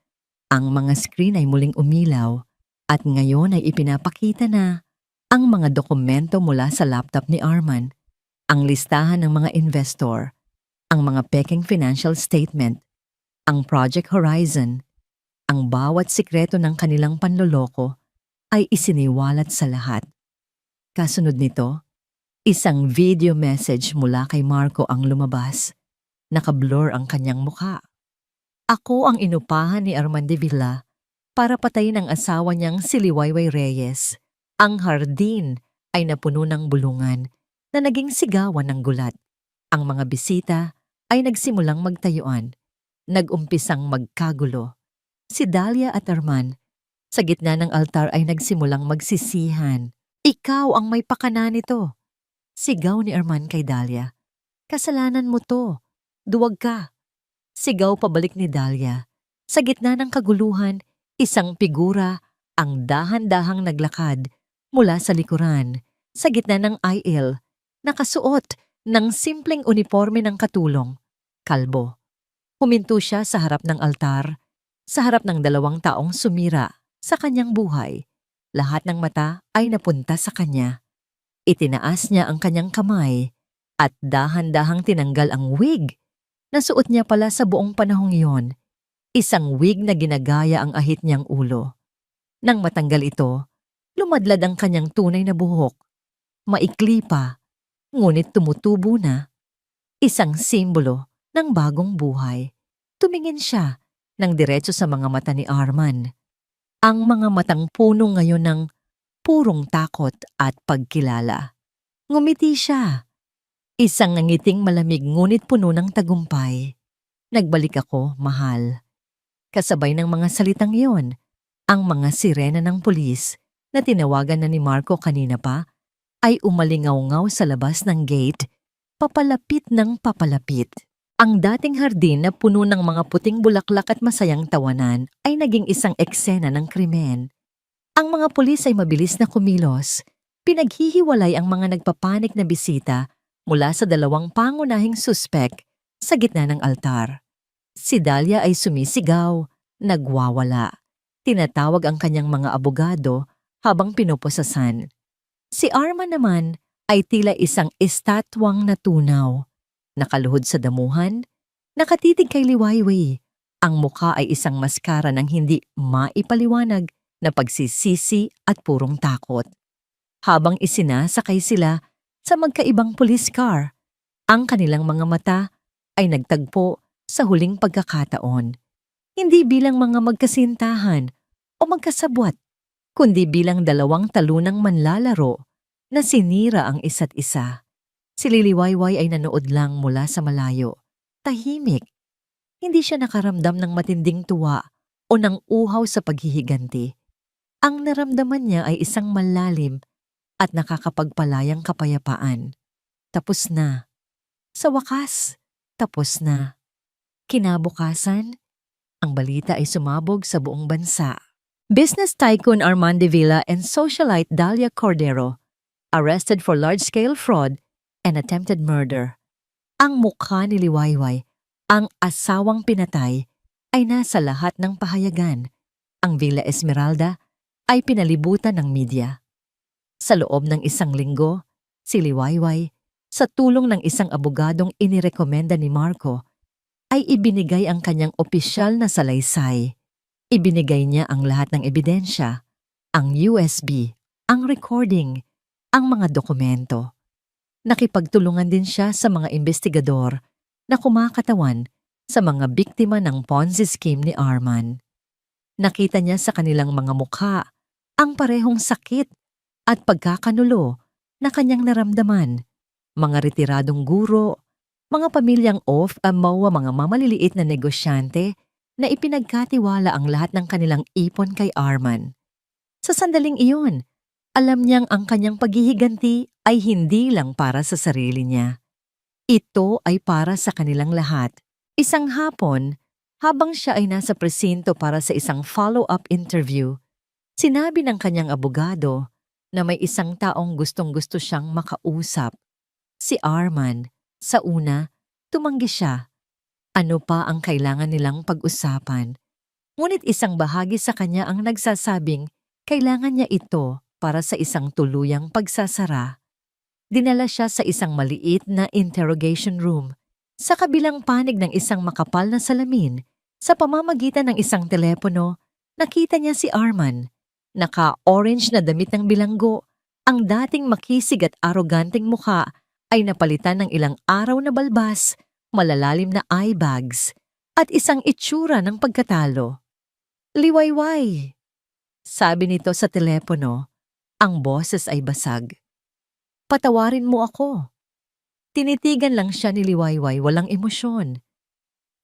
Ang mga screen ay muling umilaw at ngayon ay ipinapakita na ang mga dokumento mula sa laptop ni Arman, ang listahan ng mga investor, ang mga peking financial statement, ang Project Horizon, ang bawat sikreto ng kanilang panloloko ay isiniwalat sa lahat. Kasunod nito, isang video message mula kay Marco ang lumabas. Nakablur ang kanyang mukha. Ako ang inupahan ni Arman de Villa para patayin ang asawa niyang si Liwayway Reyes. Ang hardin ay napuno ng bulungan na naging sigawan ng gulat. Ang mga bisita ay nagsimulang magtayuan, nag-umpisang magkagulo. Si Dahlia at Arman, sa gitna ng altar ay nagsimulang magsisihan. Ikaw ang may pakana nito. Sigaw ni Arman kay Dahlia. Kasalanan mo to. Duwag ka. Sigaw pabalik ni Dahlia. Sa gitna ng kaguluhan, isang figura ang dahan-dahang naglakad mula sa likuran, sa gitna ng aisle, nakasuot ng simpleng uniforme ng katulong, kalbo. Huminto siya sa harap ng altar, sa harap ng 2 taong sumira sa kanyang buhay. Lahat ng mata ay napunta sa kanya. Itinaas niya ang kanyang kamay at dahan-dahang tinanggal ang wig. Nasuot niya pala sa buong panahong iyon, isang wig na ginagaya ang ahit niyang ulo. Nang matanggal ito, lumadlad ang kanyang tunay na buhok. Maikli pa, ngunit tumutubo na. Isang simbolo ng bagong buhay. Tumingin siya ng diretso sa mga mata ni Arman. Ang mga matang puno ngayon ng purong takot at pagkilala. Ngumiti siya. Isang nangiting malamig ngunit puno ng tagumpay. Nagbalik ako, mahal. Kasabay ng mga salitang iyon, ang mga sirena ng pulis na tinawagan na ni Marco kanina pa ay umalingaw-ngaw sa labas ng gate, papalapit ng papalapit. Ang dating hardin na puno ng mga puting bulaklak at masayang tawanan ay naging isang eksena ng krimen. Ang mga pulis ay mabilis na kumilos. Pinaghihiwalay ang mga nagpapanik na bisita mula sa 2 pangunahing suspek sa gitna ng altar. Si Dahlia ay sumisigaw, nagwawala. Tinatawag ang kanyang mga abogado habang pinupusasan. Si Arman naman ay tila isang estatwang natunaw. Nakaluhod sa damuhan, nakatitig kay Liwayway. Ang mukha ay isang maskara ng hindi maipaliwanag na pagsisisi at purong takot. Habang isinasakay sila sa magkaibang police car, ang kanilang mga mata ay nagtagpo sa huling pagkakataon. Hindi bilang mga magkasintahan o magkasabwat, kundi bilang 2 talunang manlalaro na sinira ang isa't isa. Si Liwayway ay nanood lang mula sa malayo, tahimik. Hindi siya nakaramdam ng matinding tuwa o ng uhaw sa paghihiganti. Ang naramdaman niya ay isang malalim at nakakapagpalayang kapayapaan. Tapos na. Sa wakas, tapos na. Kinabukasan, ang balita ay sumabog sa buong bansa. Business tycoon Arman de Villa and socialite Dahlia Cordero arrested for large-scale fraud and attempted murder. Ang mukha ni Liwayway, ang asawang pinatay, ay nasa lahat ng pahayagan. Ang Villa Esmeralda ay pinalibutan ng media. Sa loob ng 1 linggo, si Liwayway, sa tulong ng isang abogadong inirekomenda ni Marco, ay ibinigay ang kanyang opisyal na salaysay. Ibinigay niya ang lahat ng ebidensya, ang USB, ang recording, ang mga dokumento. Nakipagtulungan din siya sa mga investigador na kumakatawan sa mga biktima ng Ponzi scheme ni Arman. Nakita niya sa kanilang mga mukha ang parehong sakit at pagkakanulo na kanyang naramdaman. Mga retiradong guro, mga pamilyang off-amawa, mga mamaliliit na negosyante na ipinagkatiwala ang lahat ng kanilang ipon kay Arman. Sa sandaling iyon, alam niyang ang kanyang paghihiganti ay hindi lang para sa sarili niya. Ito ay para sa kanilang lahat. Isang hapon, habang siya ay nasa presinto para sa isang follow-up interview, sinabi ng kanyang abogado na may isang taong gustong-gusto siyang makausap. Si Arman. Sa una, tumanggi siya. Ano pa ang kailangan nilang pag-usapan? Ngunit isang bahagi sa kanya ang nagsasabing kailangan niya ito para sa isang tuluyang pagsasara. Dinala siya sa isang maliit na interrogation room. Sa kabilang panig ng isang makapal na salamin, sa pamamagitan ng isang telepono, nakita niya si Arman. Naka-orange na damit ng bilanggo, ang dating makisig at aroganteng mukha ay napalitan ng ilang araw na balbas, malalalim na eye bags, at isang itsura ng pagkatalo. "Liwayway," sabi nito sa telepono, ang boses ay basag. "Patawarin mo ako." Tinitigan lang siya ni Liwayway, walang emosyon.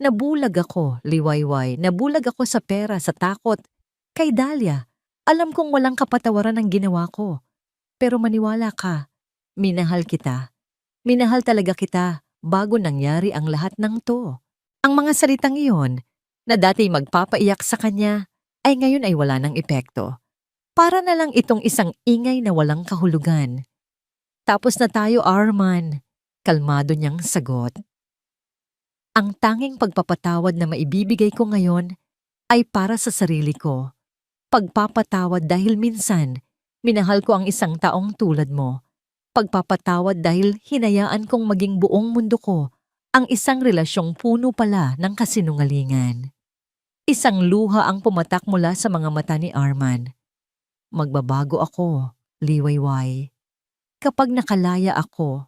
"Nabulag ako, Liwayway, nabulag ako sa pera, sa takot. Kay Dahlia, alam kong walang kapatawaran ang ginawa ko. Pero maniwala ka, minahal kita. Minahal talaga kita bago nangyari ang lahat ng to." Ang mga salitang iyon, na dati magpapaiyak sa kanya, ay ngayon ay wala ng epekto. Para na lang itong isang ingay na walang kahulugan. "Tapos na tayo, Arman," kalmado niyang sagot. "Ang tanging pagpapatawad na maibibigay ko ngayon ay para sa sarili ko. Pagpapatawad dahil minsan, minahal ko ang isang taong tulad mo. Pagpapatawad dahil hinayaan kong maging buong mundo ko ang isang relasyong puno pala ng kasinungalingan." Isang luha ang pumatak mula sa mga mata ni Arman. "Magbabago ako, Liwayway. Kapag nakalaya ako,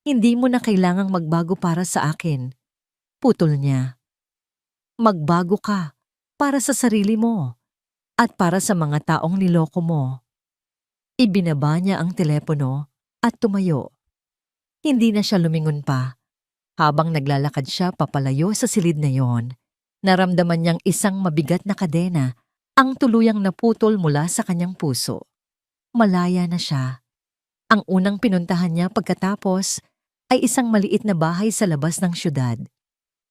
hindi mo na kailangang magbago para sa akin." Putol niya. "Magbago ka para sa sarili mo at para sa mga taong niloko mo." Ibinaba niya ang telepono at tumayo. Hindi na siya lumingon pa. Habang naglalakad siya papalayo sa silid na yon, naramdaman niyang isang mabigat na kadena ang tuluyang naputol mula sa kanyang puso. Malaya na siya. Ang unang pinuntahan niya pagkatapos ay isang maliit na bahay sa labas ng syudad.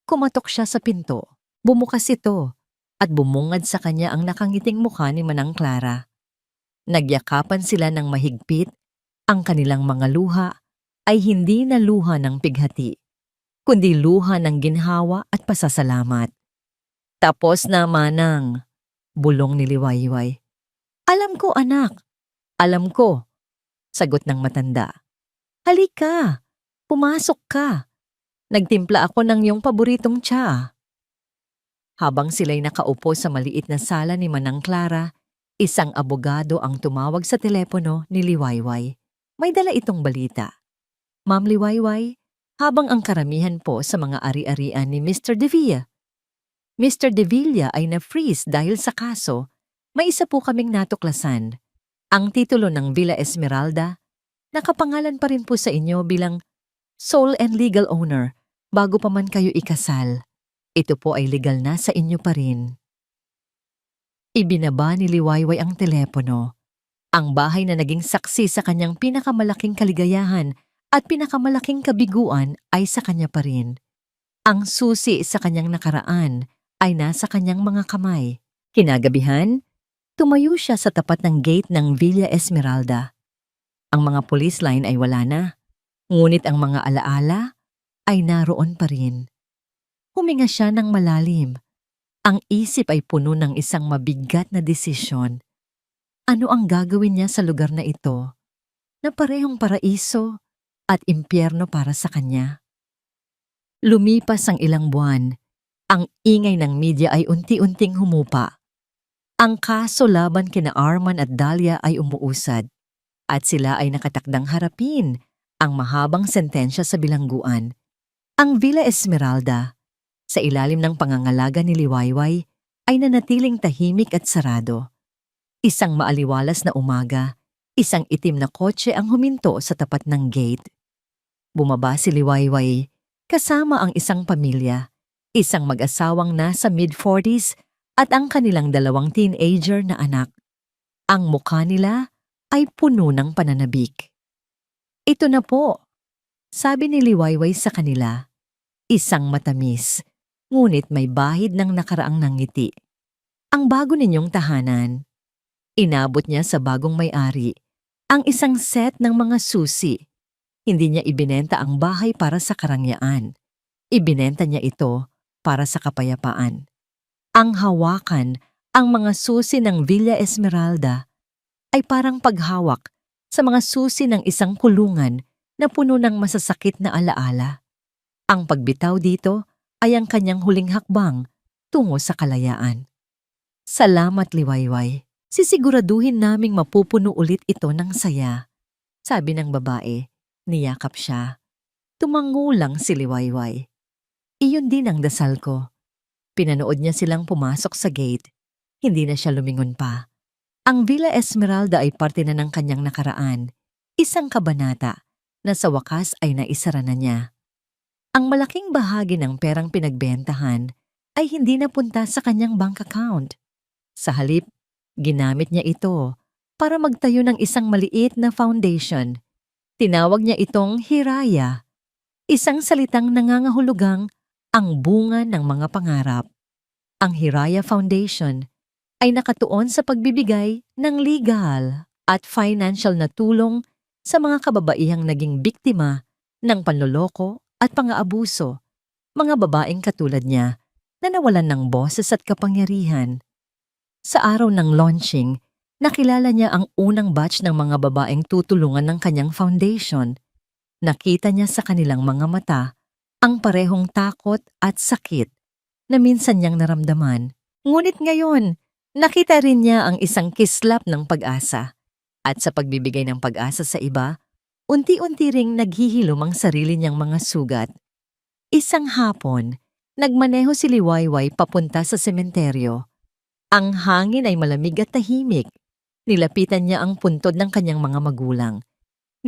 Kumatok siya sa pinto. Bumukas ito at bumungad sa kanya ang nakangiting mukha ni Manang Clara. Nagyakapan sila ng mahigpit. Ang kanilang mga luha ay hindi na luha ng pighati, kundi luha ng ginhawa at pasasalamat. "Tapos na, Manang," bulong ni Liwayway. "Alam ko, anak. Alam ko," sagot ng matanda. "Halika, pumasok ka. Nagtimpla ako ng iyong paboritong tsa." Habang sila'y nakaupo sa maliit na sala ni Manang Clara, isang abogado ang tumawag sa telepono ni Liwayway. May dala itong balita. "Ma'am Liwayway, habang ang karamihan po sa mga ari-arian ni Mr. De Villa, Mr. De Villa ay na-freeze dahil sa kaso, may isa po kaming natuklasan. Ang titulo ng Villa Esmeralda, nakapangalan pa rin po sa inyo bilang sole and legal owner bago pa man kayo ikasal. Ito po ay legal na sa inyo pa rin." Ibinaba ni Liwayway ang telepono. Ang bahay na naging saksi sa kanyang pinakamalaking kaligayahan at pinakamalaking kabiguan ay sa kanya pa rin. Ang susi sa kanyang nakaraan ay nasa kanyang mga kamay. Kinagabihan, tumayo siya sa tapat ng gate ng Villa Esmeralda. Ang mga police line ay wala na, ngunit ang mga alaala ay naroon pa rin. Huminga siya ng malalim. Ang isip ay puno ng isang mabigat na desisyon. Ano ang gagawin niya sa lugar na ito, na parehong paraiso at impyerno para sa kanya? Lumipas ang ilang buwan. Ang ingay ng media ay unti-unting humupa. Ang kaso laban kina Arman at Dahlia ay umuusad, at sila ay nakatakdang harapin ang mahabang sentensya sa bilangguan. Ang Villa Esmeralda, sa ilalim ng pangangalaga ni Liwayway, ay nanatiling tahimik at sarado. Isang maaliwalas na umaga, isang itim na kotse ang huminto sa tapat ng gate. Bumaba si Liwayway kasama ang isang pamilya, isang mag-asawang nasa mid-40s at ang kanilang 2 teenager na anak. Ang mukha nila ay puno ng pananabik. "Ito na po," sabi ni Liwayway sa kanila. Isang matamis, ngunit may bahid ng nakaraang ngiti. "Ang bago ninyong tahanan." Inabot niya sa bagong may-ari ang isang set ng mga susi. Hindi niya ibinenta ang bahay para sa karangyaan. Ibinenta niya ito para sa kapayapaan. Ang hawakan, ang mga susi ng Villa Esmeralda ay parang paghawak sa mga susi ng isang kulungan na puno ng masasakit na alaala. Ang pagbitaw dito ay ang kanyang huling hakbang tungo sa kalayaan. "Salamat, Liwayway. Sisiguraduhin naming mapupuno ulit ito ng saya," sabi ng babae. Niyakap siya. Tumangulang si Liwayway. "Iyon din ang dasal ko." Pinanood niya silang pumasok sa gate. Hindi na siya lumingon pa. Ang Villa Esmeralda ay parte na ng kanyang nakaraan. Isang kabanata na sa wakas ay naisara na niya. Ang malaking bahagi ng perang pinagbentahan ay hindi napunta sa kanyang bank account. Sa halip, ginamit niya ito para magtayo ng isang maliit na foundation. Tinawag niya itong Hiraya, isang salitang nangangahulugang ang bunga ng mga pangarap. Ang Hiraya Foundation ay nakatuon sa pagbibigay ng legal at financial na tulong sa mga kababaihang naging biktima ng panloloko at pang-aabuso, mga babaeng katulad niya na nawalan ng boses at kapangyarihan. Sa araw ng launching, nakilala niya ang unang batch ng mga babaeng tutulungan ng kanyang foundation. Nakita niya sa kanilang mga mata ang parehong takot at sakit na minsan niyang naramdaman. Ngunit ngayon, nakita rin niya ang isang kislap ng pag-asa. At sa pagbibigay ng pag-asa sa iba, unti-unti ring naghihilom ang sarili niyang mga sugat. Isang hapon, nagmaneho si Liwayway papunta sa sementeryo. Ang hangin ay malamig at tahimik. Nilapitan niya ang puntod ng kanyang mga magulang.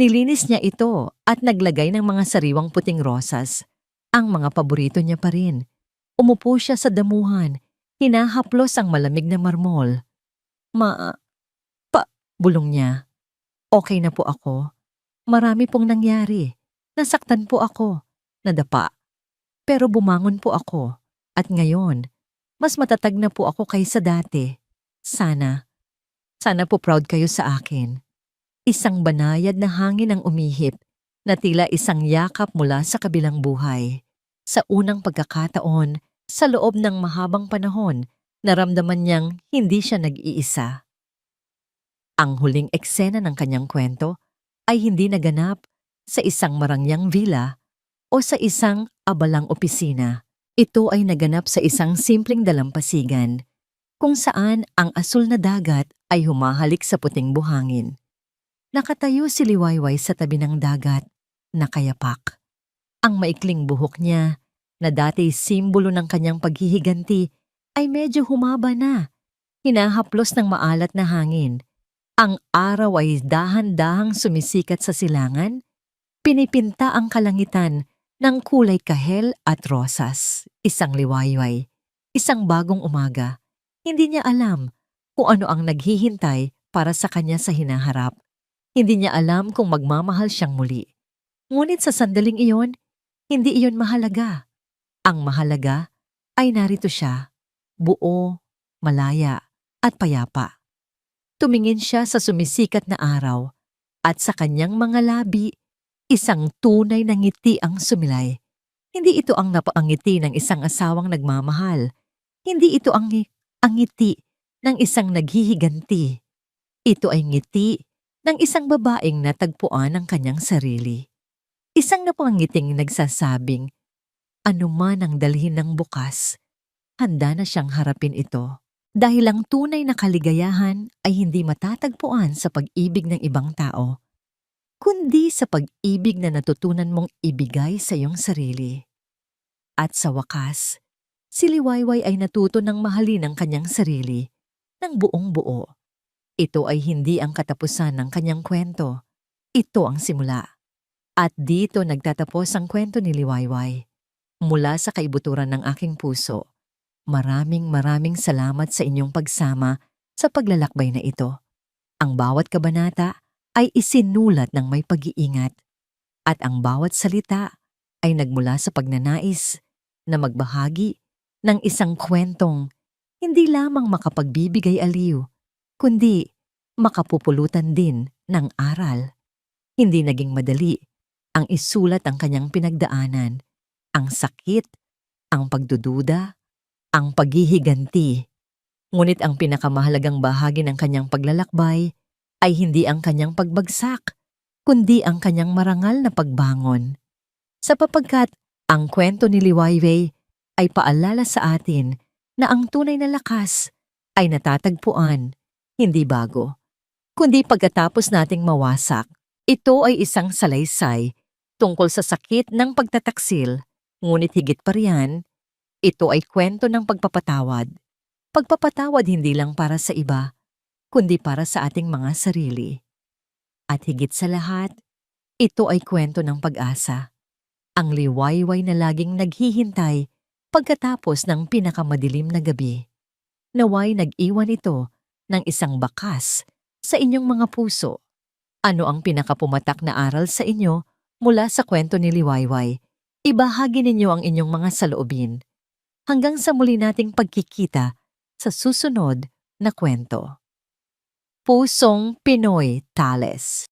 Nilinis niya ito at naglagay ng mga sariwang puting rosas. Ang mga paborito niya pa rin. Umupo siya sa damuhan. Hinahaplos ang malamig na marmol. Bulong niya. "Okay na po ako. Marami pong nangyari. Nasaktan po ako. Nadapa. Pero bumangon po ako. At ngayon, mas matatag na po ako kaysa dati. Sana po proud kayo sa akin." Isang banayad na hangin ang umihip na tila isang yakap mula sa kabilang buhay. Sa unang pagkakataon, sa loob ng mahabang panahon, naramdaman niyang hindi siya nag-iisa. Ang huling eksena ng kanyang kwento ay hindi naganap sa isang marangyang villa o sa isang abalang opisina. Ito ay naganap sa isang simpleng dalampasigan kung saan ang asul na dagat ay humahalik sa puting buhangin. Nakatayo si Liwayway sa tabi ng dagat, nakayapak. Ang maikling buhok niya, na dati simbolo ng kanyang paghihiganti, ay medyo humaba na, hinahaplos ng maalat na hangin. Ang araw ay dahan-dahang sumisikat sa silangan, pinipinta ang kalangitan ng kulay kahel at rosas. Isang Liwayway, isang bagong umaga. Hindi niya alam kung ano ang naghihintay para sa kanya sa hinaharap. Hindi niya alam kung magmamahal siyang muli. Ngunit sa sandaling iyon, hindi iyon mahalaga. Ang mahalaga ay narito siya, buo, malaya, at payapa. Tumingin siya sa sumisikat na araw at sa kanyang mga labi, isang tunay na ngiti ang sumilay. Hindi ito ang napaangiti ng isang asawang nagmamahal. Hindi ito ang ngiti ng isang naghihiganti. Ito ay ngiti ng isang babaeng natagpuan ang kanyang sarili. Isang napangiting nagsasabing, anuman ang dalhin ng bukas, handa na siyang harapin ito. Dahil ang tunay na kaligayahan ay hindi matatagpuan sa pag-ibig ng ibang tao, kundi sa pag-ibig na natutunan mong ibigay sa iyong sarili. At sa wakas, si Liwayway ay natuto ng mahalin ang kanyang sarili ng buong buo. Ito ay hindi ang katapusan ng kanyang kwento. Ito ang simula. At dito nagtatapos ang kwento ni Liwayway. Mula sa kaibuturan ng aking puso, maraming salamat sa inyong pagsama sa paglalakbay na ito. Ang bawat kabanata ay isinulat ng may pag-iingat at ang bawat salita ay nagmula sa pagnanais na magbahagi ng isang kwentong hindi lamang makapagbibigay aliw, kundi makapupulutan din ng aral. Hindi naging madali ang isulat ang kanyang pinagdaanan, ang sakit, ang pagdududa, ang paghihiganti. Ngunit ang pinakamahalagang bahagi ng kanyang paglalakbay ay hindi ang kanyang pagbagsak, kundi ang kanyang marangal na pagbangon. Sapagkat ang kwento ni Liwayway ay paalala sa atin na ang tunay na lakas ay natatagpuan, hindi bago, kundi pagkatapos nating mawasak. Ito ay isang salaysay tungkol sa sakit ng pagtataksil, ngunit higit pa riyan, ito ay kwento ng pagpapatawad. Pagpapatawad hindi lang para sa iba, kundi para sa ating mga sarili. At higit sa lahat, ito ay kwento ng pag-asa. Ang liwayway na laging naghihintay pagkatapos ng pinakamadilim na gabi. Naway nag-iwan ito ng isang bakas sa inyong mga puso. Ano ang pinakapumatak na aral sa inyo mula sa kwento ni Liwayway? Ibahagi ninyo ang inyong mga saloobin. Hanggang sa muli nating pagkikita sa susunod na kwento. Pusong Pinoy Tales.